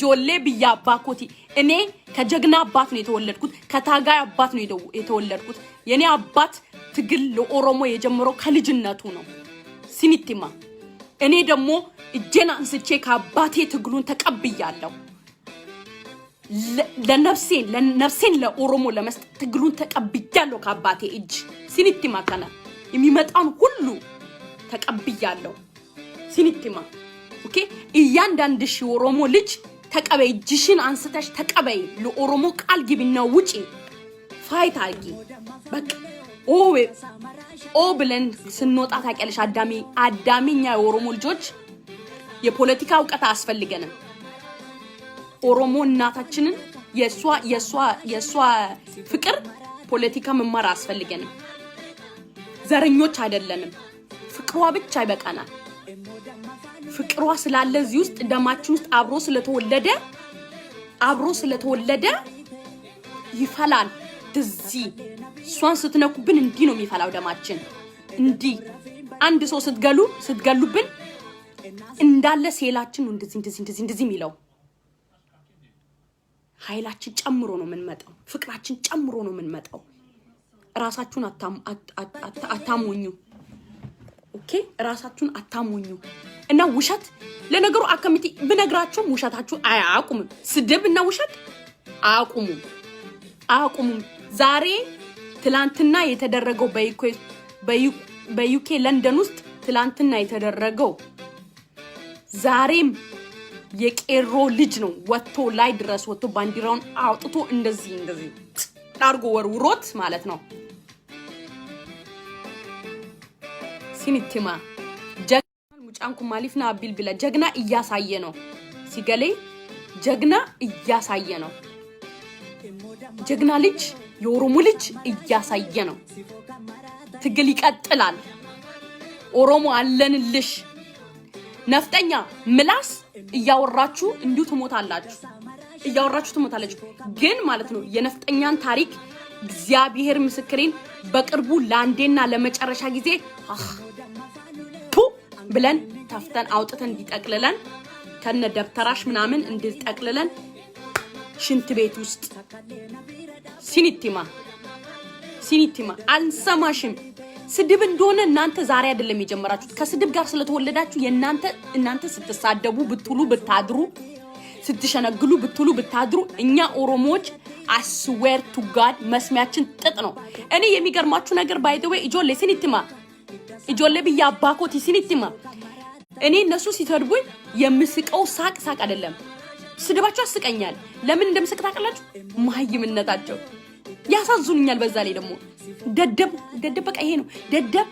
Speaker 1: ጆሌ ብያባ ኮቲ እኔ ከጀግና አባት ነው የተወለድኩት ከታጋይ አባት ነው የተወለድኩት የኔ አባት ትግል ለኦሮሞ የጀመረው ከልጅነቱ ነው ሲኒቲማ እኔ ደግሞ እጄን አንስቼ ከአባቴ ትግሉን ተቀብያለሁ ለነፍሴን ለኦሮሞ ለመስጠት ትግሉን ተቀብያለሁ ከአባቴ እጅ ሲኒቲማ ከና የሚመጣውን ሁሉ ተቀብያለሁ ሲኒቲማ ኦኬ እያንዳንድሽ ኦሮሞ ልጅ ተቀበይ እጅሽን አንስተሽ ተቀበይ ለኦሮሞ ቃል ግቢና ውጪ ፋይት አርጊ በቃ ብለን ስንወጣ ታቀለሽ አዳሚኛ የኦሮሞ ልጆች የፖለቲካ ዕውቀት አስፈልገንም ኦሮሞ እናታችንን የሷ ፍቅር ፖለቲካ መማር አስፈልገንም ዘረኞች አይደለንም ፍቅሯ ብቻ ይበቃናል ፍቅሯ ስላለ እዚህ ውስጥ ደማችን ውስጥ አብሮ ስለተወለደ ይፈላል ድዚ ሷን ስትነኩብን እንዲ ነው የሚፈላው ደማችን እንዲ አንድ ሰው ስትገሉብን እንዳለ ሴላችን እንደዚህ ሚለው ኃይላችን ጨምሮ ነው የምንመጣው ፍቅራችን ጨምሮ ነው የምንመጣው ራሳችሁን አታሞኙ ኦኬ ራሳችሁን አታሞኙ እና ውሸት ለነገሩ አከሚቲ ብነግራችሁ ውሸታችሁ አያቁም ስድብና ውሸት አያቁም ዛሬ ትላንትና የተደረገው በዩኬ ለንደን ውስጥ ትላንትና የተደረገው ዛሬም የቄሮ ልጅ ነው ወጥቶ ላይ ድረስ ወጥቶ ባንዲራውን አውጥቶ እንደዚህ ዳርጎ ወርውሮት ማለት ነው ሲኒቲማ ጀግና ሙጫንኩ ማሊፍና ቢልቢላ ጀግና እያሳየ ነው ሲገሌ ጀግና እያሳየ ነው ጀግና ልጅ የኦሮሞ ልጅ እያሳየ ነው ትግል ይቀጥላል ኦሮሞ አለንልሽ ነፍጠኛ ምላስ እያወራችሁ እንዲሁ ትሞታላችሁ ግን ማለት ነው የነፍጠኛን ታሪክ እግዚአብሔር ምስክሬን በቅርቡ ላንዴና ለመጨረሻ ጊዜ ብለን ታፍተን አውጥተን እንዲጠቅልለን ከነ ደብተራሽ ምናምን እንዲጠቅልለን ሽንት ቤት ውስጥ ሲኒቲማ አንሰማሽም ስድብ እንደሆነ እናንተ ዛሬ አይደለም የጀመራችሁት ከስድብ ጋር ስለተወለዳችሁ እናንተ ስትሳደቡ ብትሉ ብታድሩ ስትሸነግሉ ብትሉ ብታድሩ እኛ ኦሮሞዎች I swear to God መስሚያችን ጥጥ ነው እኔ የሚገርማችሁ ነገር by the way ኢጆሌ ብያ ባኮቲ ሲኒቲማ እኔ እነሱ ሲተርቡኝ የምስቀው ሳቅ አይደለም ስድባቸው አስቀኛል ለምን እንደምስቅ ታውቃላችሁ ማይምነታቸው ያሳዝኑኛል በዛ ላይ ደግሞ ደደብ በቃ ይሄ ነው ደደብ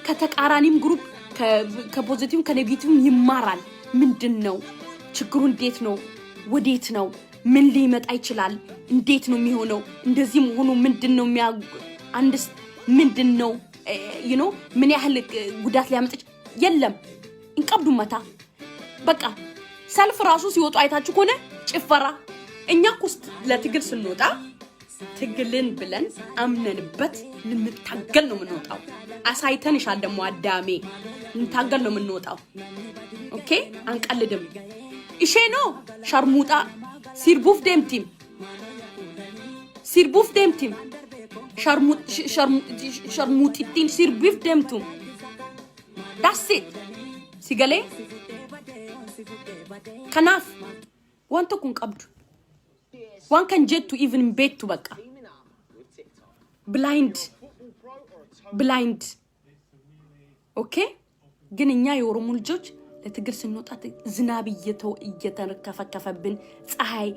Speaker 1: ከተቃራኒም ግሩፕ ከፖዚቲቭ ከኔጌቲቭ ይማራል ምንድነው ችግሩ እንዴት ነው ወዴት ነው ምን ሊመጣ ይችላል እንዴት ነው የሚሆነው እንደዚህ መሆኑ ምንድነው አንድስ ምንድነው ምን ያህል ጉዳት ሊያመጣ የለም እንቀብዱ መታ በቃ ሰልፍ ራሱ ሲወጡ አይታችሁ ከሆነ ጭፈራ እኛ ኩስት ለትግል ስንወጣ ትግልን ብለን አምነንበት ልንታገል ነው የምንወጣው አሳይተን ይሻል ደሞ አዳሜ ልንታገል ነው የምንወጣው ኦኬ አንቀልድም እሺ ነው ሸርሙጣ ሲርቡፍ ደምቲም ሸርሙጢቲን ሲርቡፍ ደምቱም that's it ሲገሌ ከናፍ ዋንተ ኩን ቀብዱ ዋን ከን ጀቱ even ቤቱ በቃ ብላይንድ ኦኬ ግን እኛ የኦሮሞ ልጆች ለትግል ስንወጣ ዝናብ እየተከፈከፈብን ፀሐይ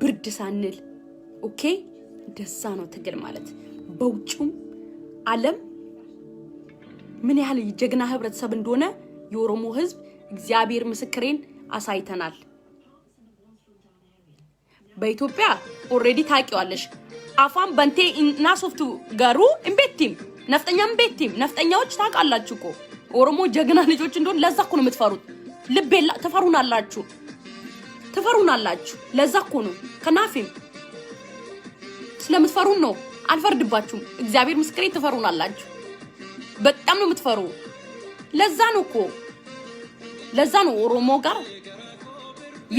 Speaker 1: ብርድ ሳንል ኦኬ ደሳ ነው ትግል ማለት በውጭም ዓለም ምን ያህል ጀግና ህብረተሰብ እንደሆነ የኦሮሞ ህዝብ እግዚአብሔር ምስክሬን አሳይተናል በኢትዮጵያ ኦሬዲ ታቂዋለሽ አፋን በንቴ ናሶፍቱ ጋሩ እንቤቲም ነፍጠኛዎች ታቃላችሁ እኮ ኦሮሞ ጀግና ልጆች እንደሆነ ለዛ እኮ ነው የምትፈሩት ልቤላ ተፈሩናላችሁ ለዛ እኮ ነው ከናፊም ስለምትፈሩን ነው አልፈርድባችሁም እግዚአብሔር ምስክሬ ተፈሩናላችሁ በጣም ነው የምትፈሩ ለዛ ነው ኦሮሞ ጋር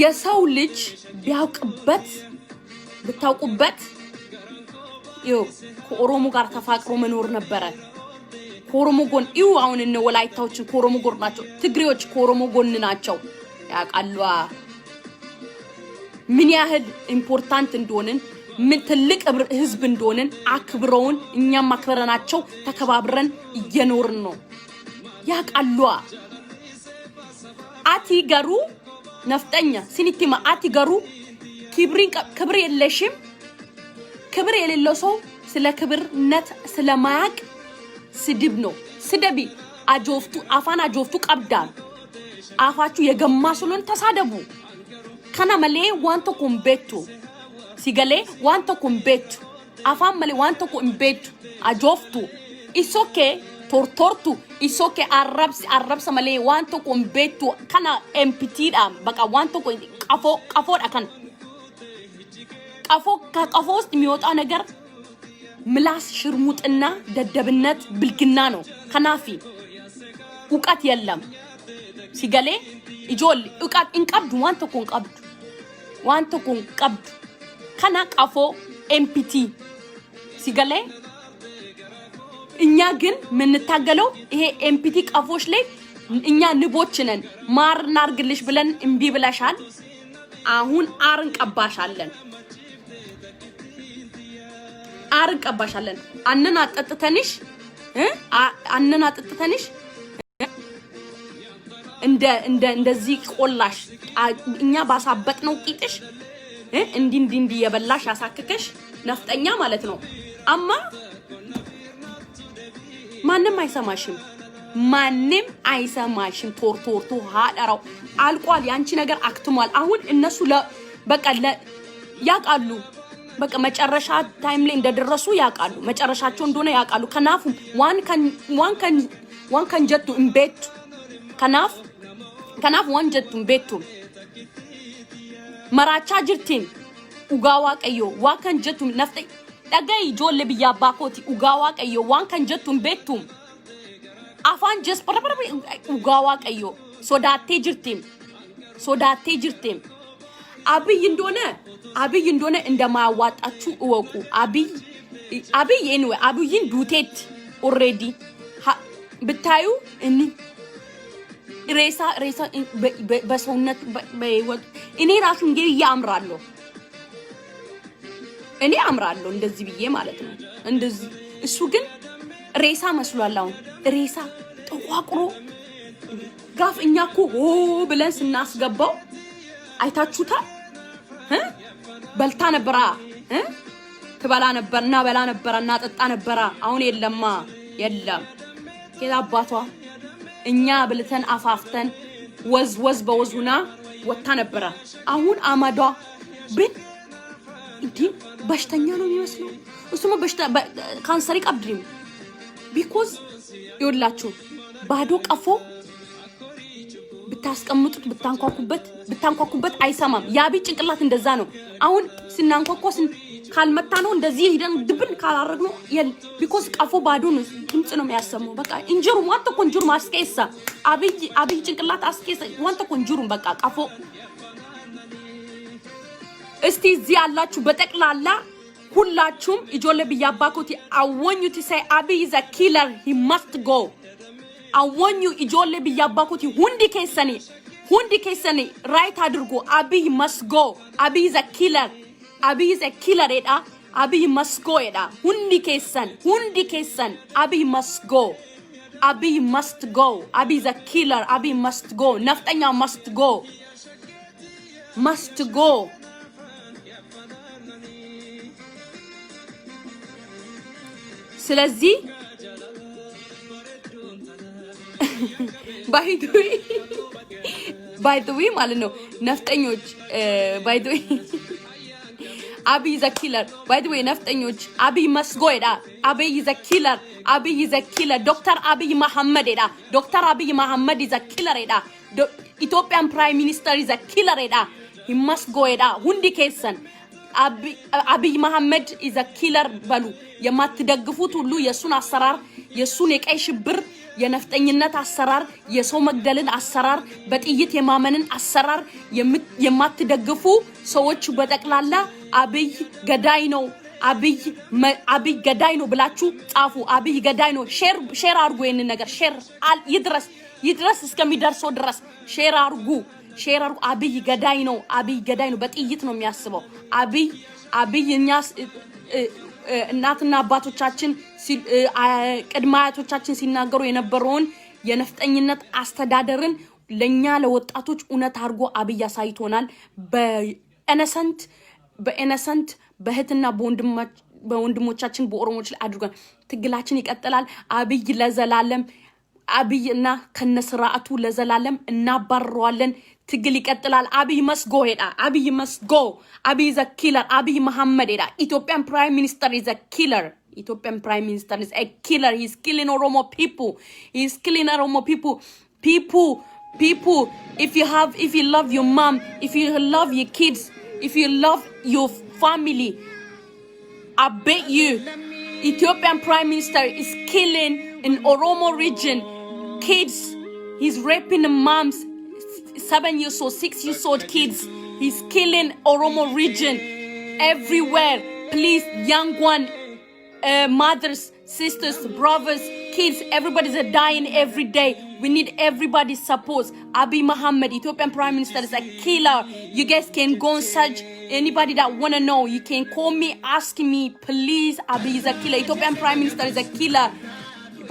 Speaker 1: የሰው ልጅ ብታውቁበት ከኦሮሞ ጋር ተፋቅሮ መኖር ነበረ ኮሮሞ ጎን አሁን እነ ወላይታዎች ኮሮሞ ጎን ናቸው ትግሬዎች ኮሮሞ ጎን ናቸው ያቃሏ ምን ያህል ኢምፖርታንት እንደሆነን ምን ትልቅ ህዝብ እንደሆነን አክብረውን እኛም አክብረናቸው ተከባብረን እየኖርን ነው ያቃሏ አቲ ጋሩ ነፍጠኛ ሲኒቲማ አቲ ጋሩ ክብር የለሽም ክብር የሌለው ሰው ስለ ክብርነት ስለማያቅ ስድብ ነው ስደቢ አፋን አጆፍቱ ቀብዳል አፋቹ የገማ ስለሆነ ተሳደቡ ከና መሌ ዋንቶ ኮምቤቱ ሲገሌ ዋንቶ ኮምቤቱ አፋን መሌ ዋንቶ ኮምቤቱ አጆፍቱ ኢሶኬ tortortu isoke arabs male wanto kombetu kana empty da baka wanto ko qafo da kan qafo ውስጥ የሚወጣ ነገር ምላስ ሽርሙጥና ደደብነት ብልግና ነው ከናፊ ውቀት የለም ሲገሌ ኢጆል ውቀት እንቀብዱ ዋንቶ ኮን ቀብዱ kana qafo empty ሲገሌ እኛ ግን ምንታገለው ይሄ ኤምፒቲ ቀፎሽ ላይ እኛ ንቦች ነን ማር እናርግልሽ ብለን እምቢ ብለሻል አሁን አርን ቀባሻለን አነን አጠጥተንሽ እንደዚህ ቆላሽ እኛ ባሳበጥ ነው ቂጥሽ እንዲ የበላሽ ያሳክከሽ ነፍጠኛ ማለት ነው አማ ማንም አይሰማሽም ቶርቶርቶ ሃዳራው አልቋል ያንቺ ነገር አክትሟል አሁን እነሱ በቃ ያቃሉ በቃ መጨረሻ ታይም ላይ እንደደረሱ ያቃሉ መጨረሻቸው እንደሆነ ያቃሉ ከናፉ ዋን ከን ጀቱ እምቤት ከናፍ ዋን ጀቱ እምቤቱ መራቻ ጅርቲን ኡጋዋ ቀዮ ዋን ከን ጀቱ ነፍጤ dagay jolle biya bakoti ugawa qayo wan kan jettum betum afan jes parapara ugawa qayo sodatte jirtim abiy indone እንደማያዋጣችሁ እወቁ abiy anyway abiyin dutet already ብታዩ ሬሳ በሰውነት በህይወት እኔ ራሱ እንግዲህ ያምራለሁ እኔ አምራለሁ እንደዚህ ብዬ ማለት ነው እንደዚህ እሱ ግን ሬሳ መስሏል አሁን ሬሳ ተቋቁሮ ጋፍ እኛኮ ብለን ስናስገባው አይታችሁታል በልታ ነበራ ትበላ ነበርና በላ ነበርና ጠጣ ነበራ አሁን የለም ከዛባቷ እኛ ብልተን አፋፍተን ወዝ በወዙና ወጣ ነበራ አሁን አማዷ ብን እንዴ በሽተኛ ነው የሚመስለው እሱማ በሽታ ካንሰር ይቀብድም ቢኮዝ ይወላችሁ ባዶ ቀፎ ብታስቀምጡት ብታንኳኩበት አይሰማም ያቢ ጭንቅላት እንደዛ ነው አሁን ስናንኳኳስ ካልመታ ነው እንደዚህ ሄደን ድብን ካላረግ ነው ቢኮዝ ቀፎ ባዶ ነው ድምጽ ነው የሚያሰማው በቃ እንጀሩ ዋንተ ኮንጀሩ ማስከይሳ አብይ ጭንቅላት አስከይሳ ዋንተ ኮንጀሩ በቃ ቀፎ እስቲ እዚህ ያላችሁ በጠቅላላ ሁላችሁም ኢጆለ ቢያባኮቲ I want you to say Abiy is a killer he must go I want you ኢጆለ ቢያባኮቲ ሁንዲ ከሰኒ right አድርጎ Abiy must go Abiy is a killer ኤዳ Abiy must go ኤዳ ሁንዲ ከሰን Abiy must go Abiy is a killer Abiy must go ነፍጠኛ must go ስለዚህ by the way ማለት ነው ነፍጠኞች by the way Abiy is a killer by the way ነፍጠኞች Abiy must go ኤዳ Abiy is a killer Dr. Abiy Mohammed ኤዳ Dr. Abiy Mohammed is a killer ኤዳ Ethiopian Prime Minister is a killer ኤዳ he must go ኤዳ ሁንዲ ከሰን Abiy Mohammed is a killer በሉ የማትደግፉት ሁሉ የሱን አሰራር የሱን የቀይ ሽብር የነፍጠኝነት አሰራር የሰው መግደልን አሰራር በጥይት የማመንን አሰራር የማትደግፉ ሰዎች በጠቅላላ Abiy ገዳይ ነው Abiy ገዳይ ነው ብላችሁ ጻፉ Abiy ገዳይ ነው ሼር አርጉ የነን ነገር ሼር ይድረስ እስከሚደርሰው ድረስ ሼር አርጉ Abiy ገዳይ ነው በጥይት ነው የሚያስበው Abiy እኛስ እናትና አባቶቻችን ቅድማያቶቻችን ሲናገሩ የነበረውን የነፍጠኝነት አስተዳደርን ለኛ ለወጣቶች ኡነት አርጎ Abiy ያሳይቶናል በኢነሰንት በህትና በወንድሞቻችን በኦሮሞች ላይ አድርጓል ትግላችን ይቀጥላል Abiy ለዘላለም Abiy እና ከነስራአቱ ለዘላለም እናባረዋለን ትግል ይቀጥላል Abiy must go ኤዳ Abiy must go Abiy is a killer Abiy Mohammed ኤዳ Ethiopian Prime Minister is a killer he's killing Oromo people people if you love your mom if you love your kids if you love your family I bet you Ethiopian Prime Minister is killing in Oromo region kids he's raping the moms 7 years old 6 years old kids he's killing Oromo region everywhere please young one mothers, sisters, brothers, kids, everybody's dying every day. We need everybody's support. Abiy Mohammed, Ethiopian Prime Minister, is a killer. You guys can go and search. Anybody that wanna know, you can call me, ask me, please. Abiy is a killer. Ethiopian Prime Minister is a killer.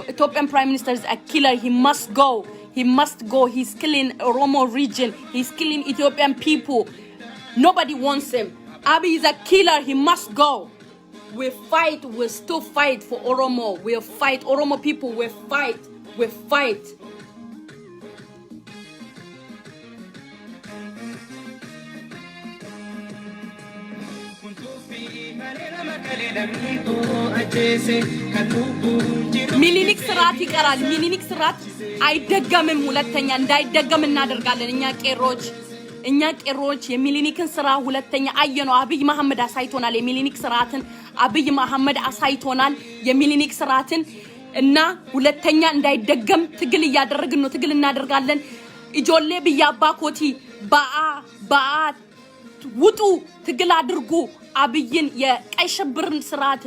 Speaker 1: Ethiopian Prime Minister is a killer. He must go. He must go. He's killing Oromo region. He's killing Ethiopian people. Nobody wants him. Abiy is a killer. He must go. We fight. We still fight for Oromo. We'll fight Oromo people. We fight. We fight. ሚኒሊክ ስርዓት ይቀራል። ሚኒሊክ ስርዓት አይደገምም። ሁለተኛ እንዳይደገም እናደርጋለን። እኛ ቄሮች የሚኒሊክን ስራ ሁለተኛ አየነው። አብይ መሐመድ አሳይቶናል። የሚኒሊክ ስርዓትን አብይ መሐመድ አሳይቶናል። የሚኒሊክ ስርዓትን እና ሁለተኛ እንዳይደገም ትግል እያደረግን ነው። ትግል እናደርጋለን። ኢጆሌ ብያባ ኮቲ ባአ ውጡ፣ ትግል አድርጉ። አብይን የቀይ ሽብርን ስርዓት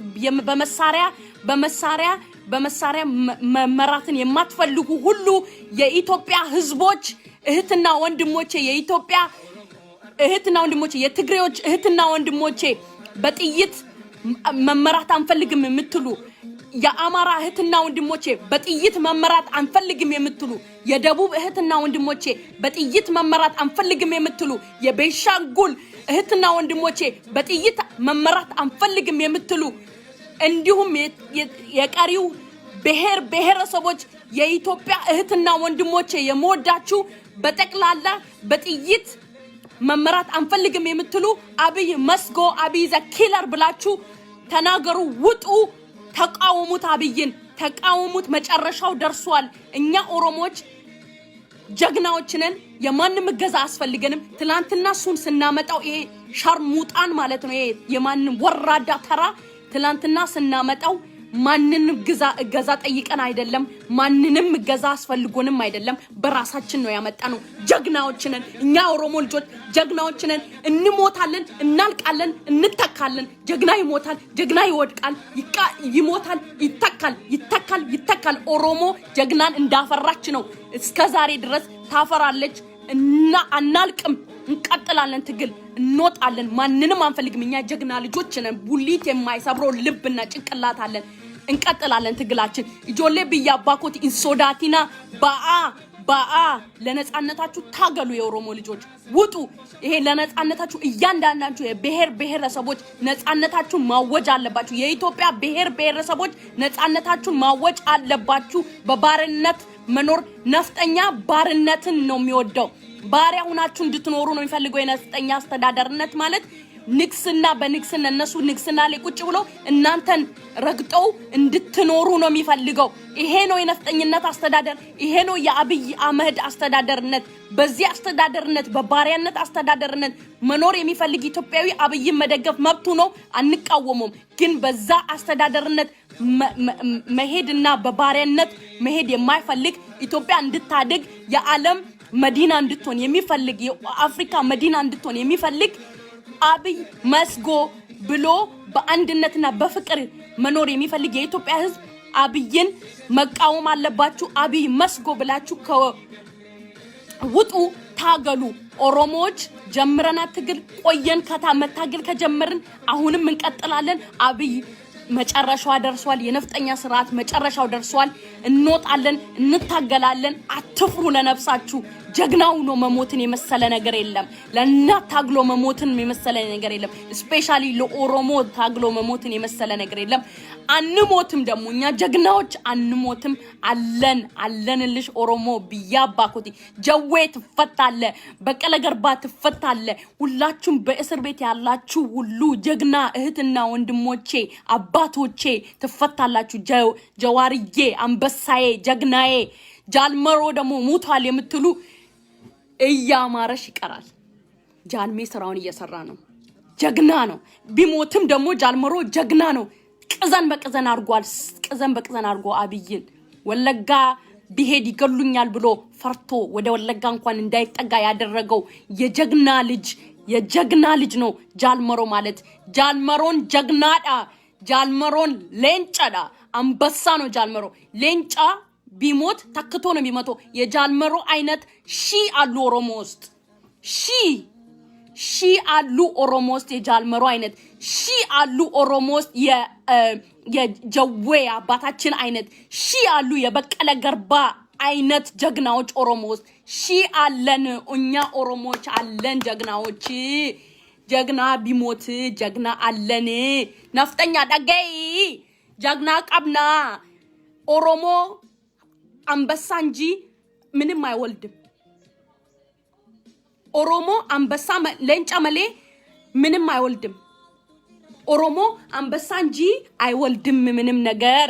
Speaker 1: በመሳሪያ መመራትን የማትፈልጉ ሁሉ የኢትዮጵያ ህዝቦች እህትና ወንድሞቼ፣ የኢትዮጵያ እህትና ወንድሞቼ፣ የትግሬዎች እህትና ወንድሞቼ፣ በጥይት መመራት አንፈልግም የምትሉ የአማራ እህትና ወንድሞቼ፣ በጥይት መመራት አንፈልግም የምትሉ የደቡብ እህትና ወንድሞቼ፣ በጥይት መመራት አንፈልግም የምትሉ የቤንሻንጉል እህትና ወንድሞቼ፣ በጥይት መመራት አንፈልግም የምትሉ እንዲሁም የቀሪው ብሔረሰቦች የኢትዮጵያ እህትና ወንድሞቼ የምወዳችሁ በጠቅላላ በጥይት መመራት አንፈልግም የምትሉ አብይ መስጎ አብይ ዘ ኪለር ብላችሁ ተናገሩ። ውጡ፣ ተቃወሙት። አብይን ተቃወሙት። መጨረሻው ደርሷል። እኛ ኦሮሞዎች ጀግናዎች ነን። የማንም እገዛ አስፈልገንም። ትላንትና ሱን ስናመጣው ይሄ ሻርሙጣን ማለት ነው። ይሄ የማንም ወራዳ ተራ ትላንትና ስናመጣው ማንንም እገዛ ጠይቀን አይደለም። ማንንም እገዛ አስፈልጎንም አይደለም። በራሳችን ነው ያመጣነው። ጀግናዎች ነን እኛ ኦሮሞ ልጆች፣ ጀግናዎች ነን። እንሞታለን፣ እናልቃለን፣ እንተካለን። ጀግና ይሞታል፣ ጀግና ይወድቃል፣ ይሞታል፣ ይተካል። ኦሮሞ ጀግናን እንዳፈራች ነው እስከዛሬ ድረስ ታፈራለች። እና አናልቅም፣ እንቀጥላለን። ትግል እንወጣለን። ማንንም አንፈልግም። እኛ ጀግና ልጆች ነን። ቡሊት የማይሰብረው ልብና ጭንቅላት አለን። እንቀጥላለን ትግላችን። ኢጆሌ ብያባኮት ኢንሶዳቲና ባአ ለነጻነታችሁ ታገሉ። የኦሮሞ ልጆች ውጡ። ይሄ ለነጻነታችሁ እያንዳንዳችሁ ብሔረሰቦች ነጻነታችሁን ማወጅ አለባችሁ። የኢትዮጵያ ብሔረሰቦች ነጻነታችሁን ማወጅ አለባችሁ። በባርነት መኖር ነፍጠኛ ባርነትን ነው የሚወደው። ባሪያ ሆናችሁ እንድትኖሩ ነው የሚፈልገው። የነፍጠኛ አስተዳደርነት ማለት ንግስና በንግስና እነሱ ንግስና ላይ ቁጭ ብለው እናንተን ረግጠው እንድትኖሩ ነው የሚፈልገው። ይሄ ነው የነፍጠኝነት አስተዳደር። ይሄ ነው የአብይ አህመድ አስተዳደርነት። በዚህ አስተዳደርነት በባሪያነት አስተዳደርነት መኖር የሚፈልግ ኢትዮጵያዊ አብይን መደገፍ መብቱ ነው፣ አንቃወሙም። ግን በዛ አስተዳደርነት መሄድና በባሪያነት መሄድ የማይፈልግ ኢትዮጵያ እንድታድግ የዓለም መዲና እንድትሆን የሚፈልግ የአፍሪካ መዲና እንድትሆን የሚፈልግ አብይ መስጎ ብሎ በአንድነትና በፍቅር መኖር የሚፈልግ የኢትዮጵያ ህዝብ አብይን መቃወም አለባችሁ። አብይ መስጎ ብላችሁ ውጡ፣ ታገሉ። ኦሮሞዎች ጀምረና ትግል ቆየን። መታገል ከጀመርን አሁንም እንቀጥላለን። አብይ መጨረሻው ደርሷል። የነፍጠኛ ስርዓት መጨረሻው ደርሷል። እንወጣለን፣ እንታገላለን። አትፍሩ ለነፍሳችሁ። ጀግናው ነው መሞትን የመሰለ ነገር የለም። ለእናት ታግሎ መሞትን የመሰለ ነገር የለም። ስፔሻሊ ለኦሮሞ ታግሎ መሞትን የመሰለ ነገር የለም። አንሞትም ደግሞ እኛ ጀግናዎች አንሞትም። አለንልሽ ኦሮሞ ብያባኮቲ ጀዌ ትፈታለ፣ በቀለ ገርባ ትፈታለ። ሁላችሁም በእስር ቤት ያላችሁ ሁሉ ጀግና እህትና ወንድሞቼ አባቶቼ ትፈታላችሁ። ጀዋርዬ፣ አንበሳዬ፣ ጀግናዬ፣ ጃልመሮ ደግሞ ሙቷል የምትሉ እያማረሽ ይቀራል። ጃልሜ ስራውን እየሰራ ነው። ጀግና ነው። ቢሞትም ደግሞ ጃልመሮ ጀግና ነው። ቅዘን በቅዘን አርጎ አብይን ወለጋ ቢሄድ ይገሉኛል ብሎ ፈርቶ ወደ ወለጋ እንኳን እንዳይጠጋ ያደረገው የጀግና ልጅ ነው ጃልመሮ ማለት። ጃልመሮን ጀግናዳ ጃልመሮን ሌንጫዳ አንበሳ ነው ጃልመሮ ሌንጫ ቢሞት ተክቶ ነው የሚመቶ የጃልመሮ አይነት ሺ አሉ ኦሮሞ ውስጥ ሺ አሉ ኦሮሞ ውስጥ የጃልመሮ አይነት ሺ አሉ ኦሮሞ ውስጥ የጀዌ አባታችን አይነት ሺ አሉ የበቀለ ገርባ አይነት ጀግናዎች ኦሮሞ ውስጥ ሺ አለን እኛ ኦሮሞዎች አለን ጀግናዎች ጀግና ቢሞት ጀግና አለን ነፍጠኛ ዳገይ ጀግና ቀብና ኦሮሞ አንበሳ እንጂ ምንም አይወልድም ኦሮሞ አንበሳ ለንጫ መሌ ምንም አይወልድም ኦሮሞ አንበሳ እንጂ አይወልድም ምንም ነገር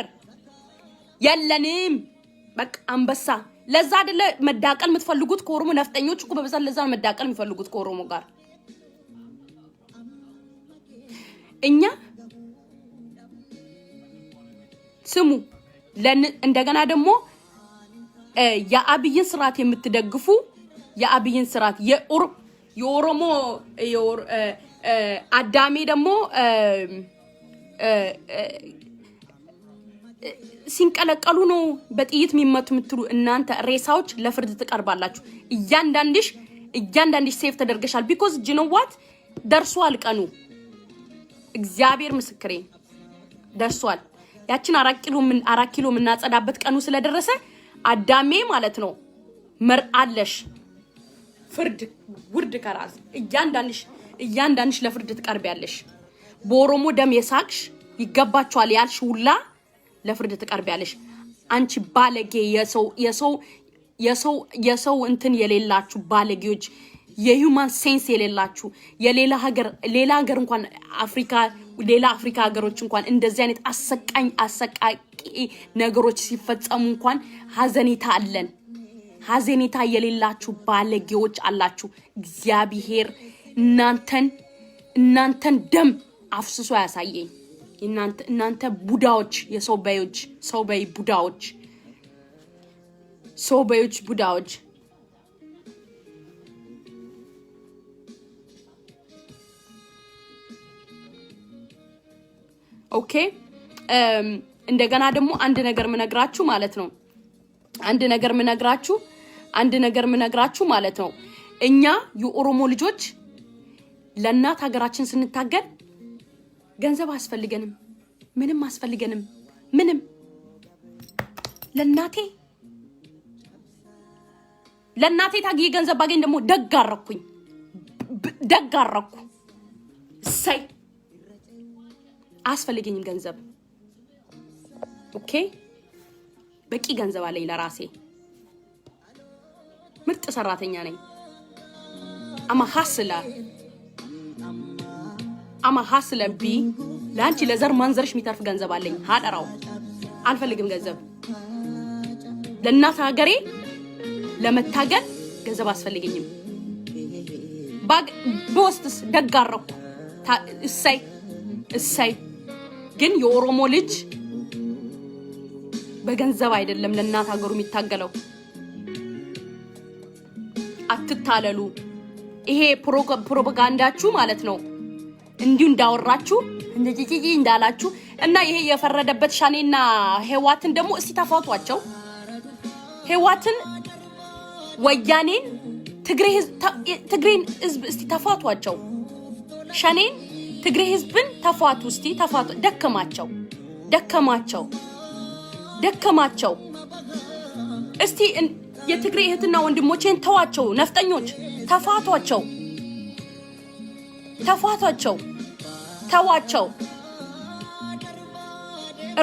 Speaker 1: የለንም በቃ አንበሳ ለዛ አይደለ መዳቀል የምትፈልጉት ከኦሮሞ ነፍጠኞች እኮ በበዛ ለዛ መዳቀል የሚፈልጉት ከኦሮሞ ጋር እኛ ስሙ እንደገና ደግሞ የአብይን ስርዓት የምትደግፉ የአብይን ስርዓት የኦሮሞ አዳሜ ደግሞ ሲንቀለቀሉ ነው በጥይት የሚመቱ ምትሉ እናንተ ሬሳዎች ለፍርድ ትቀርባላችሁ እያንዳንድሽ ሴፍ ተደርገሻል because you know what ደርሷል ቀኑ እግዚአብሔር ምስክሬ ደርሷል ያችን 4 ኪሎ ምናጸዳበት ቀኑ ስለደረሰ አዳሜ ማለት ነው መርአለሽ ፍርድ ውርድ ከራስ እያንዳንድሽ ለፍርድ ትቀርቢያለሽ በኦሮሞ ደም የሳቅሽ ይገባችኋል ያልሽ ሁላ ለፍርድ ትቀርቢያለሽ አንቺ ባለጌ የሰው እንትን የሌላችሁ ባለጌዎች የሂውማን ሴንስ የሌላችሁ የሌላ ሀገር እንኳን ሌላ አፍሪካ ሀገሮች እንኳን እንደዚህ አይነት አሰቃቂ ነገሮች ሲፈጸሙ እንኳን ሀዘኔታ የሌላችሁ ባለጌዎች አላችሁ እግዚአብሔር እናንተን ደም አፍስሶ ያሳየኝ እናንተ ቡዳዎች ሰው በይ ቡዳዎች ኦኬ እንደገና ደግሞ አንድ ነገር ምነግራችሁ ማለት ነው እኛ የኦሮሞ ልጆች ለእናት ሀገራችን ስንታገል ገንዘብ አስፈልገንም ምንም አስፈልገንም ምንም ለእናቴ ታግዬ ገንዘብ ባገኝ ደግሞ ደጋረኩ ሳይ አስፈልገኝም ገንዘብ ኦኬ በቂ ገንዘብ አለኝ ለራሴ ምርጥ ሰራተኛ ነኝ አማ ሐስለ ቢ ላንቺ ለዘር ማንዘርሽ የሚተርፍ ገንዘብ አለኝ ሃደራው አልፈልግም ገንዘብ ለእናት ሀገሬ ለመታገል ገንዘብ አስፈልገኝም በውስጥስ ደጋረኩ እሰይ ግን የኦሮሞ ልጅ በገንዘብ አይደለም ለእናት ሀገሩ የሚታገለው አትታለሉ ይሄ ፕሮፓጋንዳችሁ ማለት ነው እንዲሁ እንዳወራችሁ እንደጂጂ እንዳላችሁ እና ይሄ የፈረደበት ሻኔና ሄዋትን ደግሞ እስቲ ተፋቷቸው ሄዋትን ወያኔን ትግሬን ህዝብ እስቲ ተፋቷቸው ሻኔን ትግሬ ህዝብን ተፋቱ እስቲ ተፋቱ ደከማቸው እስቲ የትግሬ እህትና ወንድሞቼን ተዋቸው ነፍጠኞች ተፋቷቸው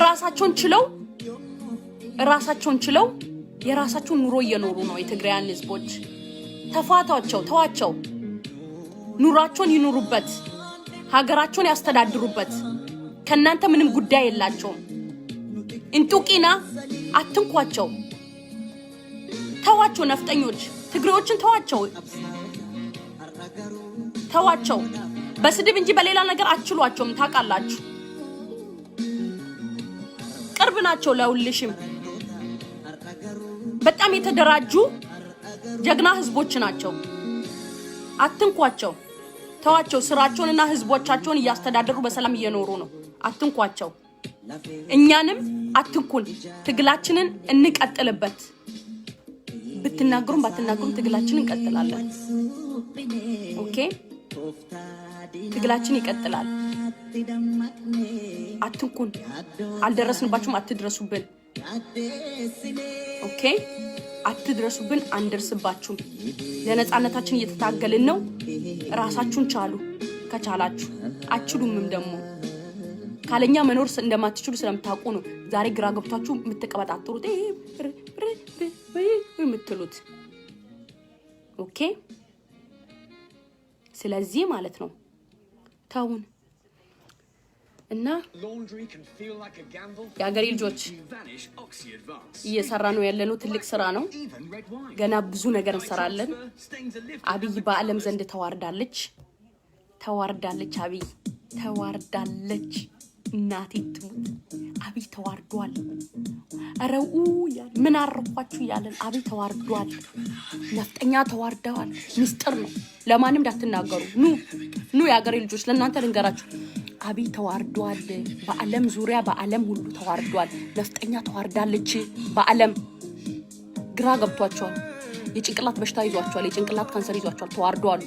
Speaker 1: ራሳቸውን ችለው የራሳቸውን ኑሮ እየኖሩ ነው የትግሬያን ህዝቦች ተዋቸው ኑራቸውን ይኑሩበት ሀገራቸውን ያስተዳድሩበት ከናንተ ምንም ጉዳይ የላቸውም እንጡቂና አትንኳቸው ተዋቸው ነፍጠኞች ትግሬዎችን ተዋቸው በስድብ እንጂ በሌላ ነገር አትችሏቸውም ታውቃላችሁ ቅርብ ናቸው ለሁልሽም በጣም የተደራጁ ጀግና ህዝቦች ናቸው አትንኳቸው ተዋቸው ስራቸውንና ህዝቦቻቸውን ያስተዳድሩ በሰላም እየኖሩ ነው አትንኳቸው እኛንም አትንኩን ትግላችንን እንቀጥልበት ብትናገሩም ባትናገሩም ትግላችንን እንቀጥላለን ኦኬ ትግላችን ይቀጥላል አትንኩን አልደረስንባችሁም አትድረሱብን ኦኬ አትድረሱብን አንደርስባችሁም ለነጻነታችን እየተታገልን ነው ራሳችሁን ቻሉ ከቻላችሁ አችሉምም ደግሞ ካለኛ መኖር እንደማትችሉ ስለምታውቁ ነው ዛሬ ግራ ገብታችሁ የምትቀበጣጥሩት የምትሉት ኦኬ ስለዚህ ማለት ነው ታውን እና ያገሪ ልጆች እየሰራ ነው ያለነው ትልቅ ስራ ነው ገና ብዙ ነገር እንሰራለን አብይ በአለም ዘንድ ተዋርዳለች አብይ ተዋርዳለች እናቴ ትሙት አብይ ተዋርዷል አረው ምን አረፋችሁ ያለን አብይ ተዋርዷል ነፍጠኛ ተዋርደዋል ሚስጥር ነው ለማንም እንዳትናገሩ ኑ ያገሬ ልጆች ለእናንተ ልንገራችሁ አብይ ተዋርዷል በአለም ዙሪያ በአለም ሁሉ ተዋርዷል ነፍጠኛ ተዋርዳለች በአለም ግራ ገብቷቸዋል የጭንቅላት በሽታ ይዟቸዋል የጭንቅላት ካንሰር ይዟቸዋል ተዋርዷል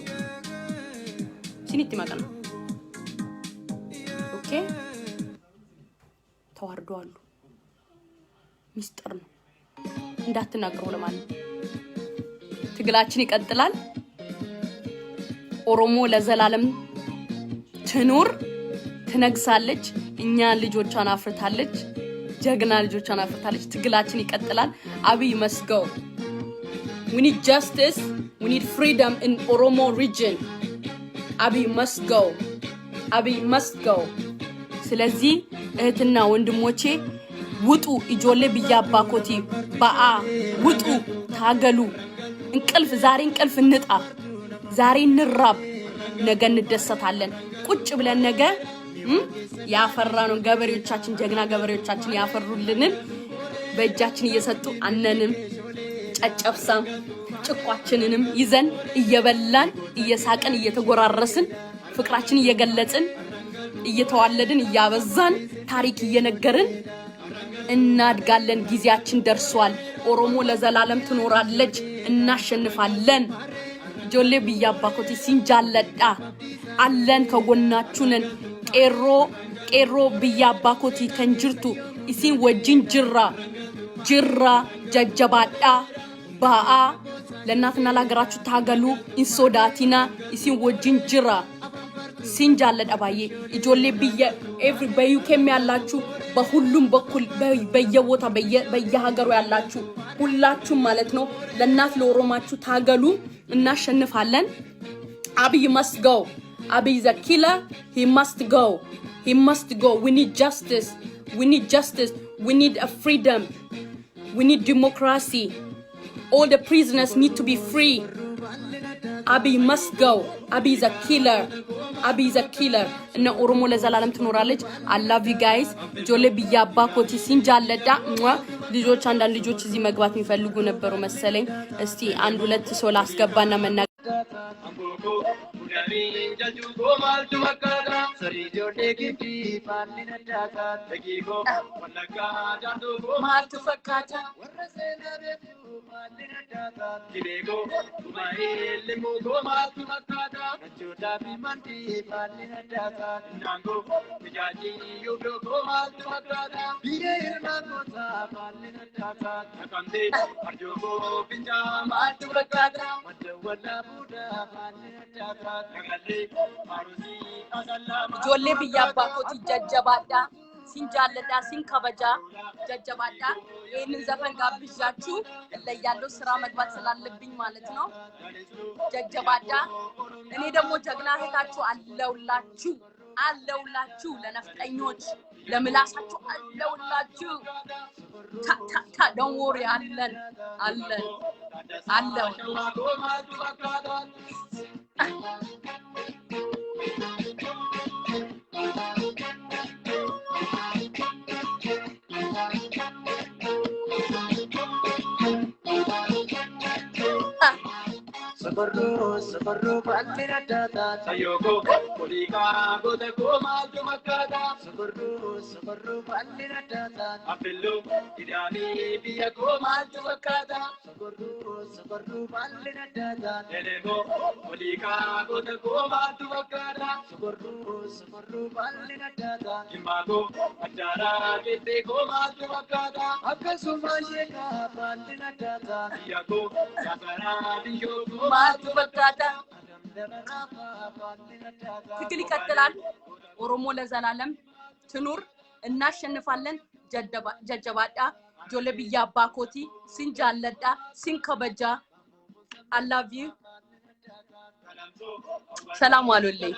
Speaker 1: ሲኒት ይመጣል ኦኬ ተዋርዷል ሚስጥር ነው እንዳትናገሩ ለማለት ትግላችን ይቀጥላል ኦሮሞ ለዘላለም ትኑር ትነግሳለች እኛ ልጆቿን አፍርታለች ጀግና ልጆቿን አፍርታለች ትግላችን ይቀጥላል አብይ must go we need justice we need freedom in Oromo region አብይ must go ስለዚህ እህትና ወንድሞቼ ውጡ ኢጆሌ ቢያባኮቲ ባአ ውጡ ታገሉ እንቅልፍ ዛሬ እንቅልፍ እንጣ ዛሬ እንራብ ነገ እንደሰታለን ቁጭ ብለን ነገ ያፈራነው ገበሬዎቻችን ጀግና ገበሬዎቻችን ያፈሩልንን በእጃችን እየሰጡ አነንም ጨጨብሳም ጭቋችንንም ይዘን እየበላን እየሳቀን እየተጎራረስን ፍቅራችን እየገለጽን እየተዋለድን እያበዛን ታሪክ እየነገርን እናድጋለን ጊዜያችን ደርሷል ኦሮሞ ለዘላለም ትኖራለች እናሸንፋለን ጆሌ ቢያባኮቲ ሲንጃለዳ አለን ከጎናችሁነን ቄሮ ቢያባኮቲ ከንጅርቱ ኢሲን ወጅን ጅራ ጀጀባዳ ባአ ለእናትና ለሀገራችሁ ታገሉ ኢንሶዳቲና ኢሲን ወጅን ጅራ ሲንጃለዳ ባዬ ኢጆሌ ቢያ ኤቭሪ በዩኬም ያላችሁ በሁሉም በኩል በየቦታ በየሀገሩ ያላችሁ ሁላችሁም ማለት ነው ለእናት ለኦሮማችሁ ታገሉ እናሸንፋለን አብይ must go አብይ is a killer he must go we need justice we need a freedom we need democracy all the prisoners need to be free አብይ must go አብይ is a killer እና ኦሮሞ ለዘላለም ትኖራለች I love you guys ጆሌ ቢያባኮቲ ሲንጃለዳ ልጆች አንዳንድ ልጆች እዚህ መግባት የሚፈልጉ ነበሩ መሰለኝ እስቲ አንድ ሁለት ሰው ላስገባና መናገር ጆሌ ቢያባኮቲ ጀጀባዳ ሲንጃለዳ ሲንከበጃ ጀጀባዳ ይሄንን ዘፈን ጋብዣችሁ ለያለው ስራ መግባት ስላለብኝ ማለት ነው ጀጀባዳ እኔ ደግሞ ጀግና እህታችሁ አለውላችሁ ለነፍጠኞች ለምላሳችሁ አለውላችሁ don't worry አለን
Speaker 2: Socorro, bandera data. Sayoko, Polika, Godako, Malto Makata. Socorro, bandera data. Apello, Idani, Biako, Malto Makata. Socorro, bandera data. Elemo, Polika, Godako, Malto Makata. Socorro, bandera data. Imbago, Atara, Kiteko, Malto Makata. Akasuma, Sheka, bandera data. Yako, Sasara, Biyoko, Malto Makata.
Speaker 1: ትግል ይቀጥላል ኦሮሞ ለዘላለም ትኑር እናሸንፋለን ጀጀባዳ ጆለብያ ባኮቲ ሲንጃለዳ ሲንከበጃ I love you ሰላም ዋሉልኝ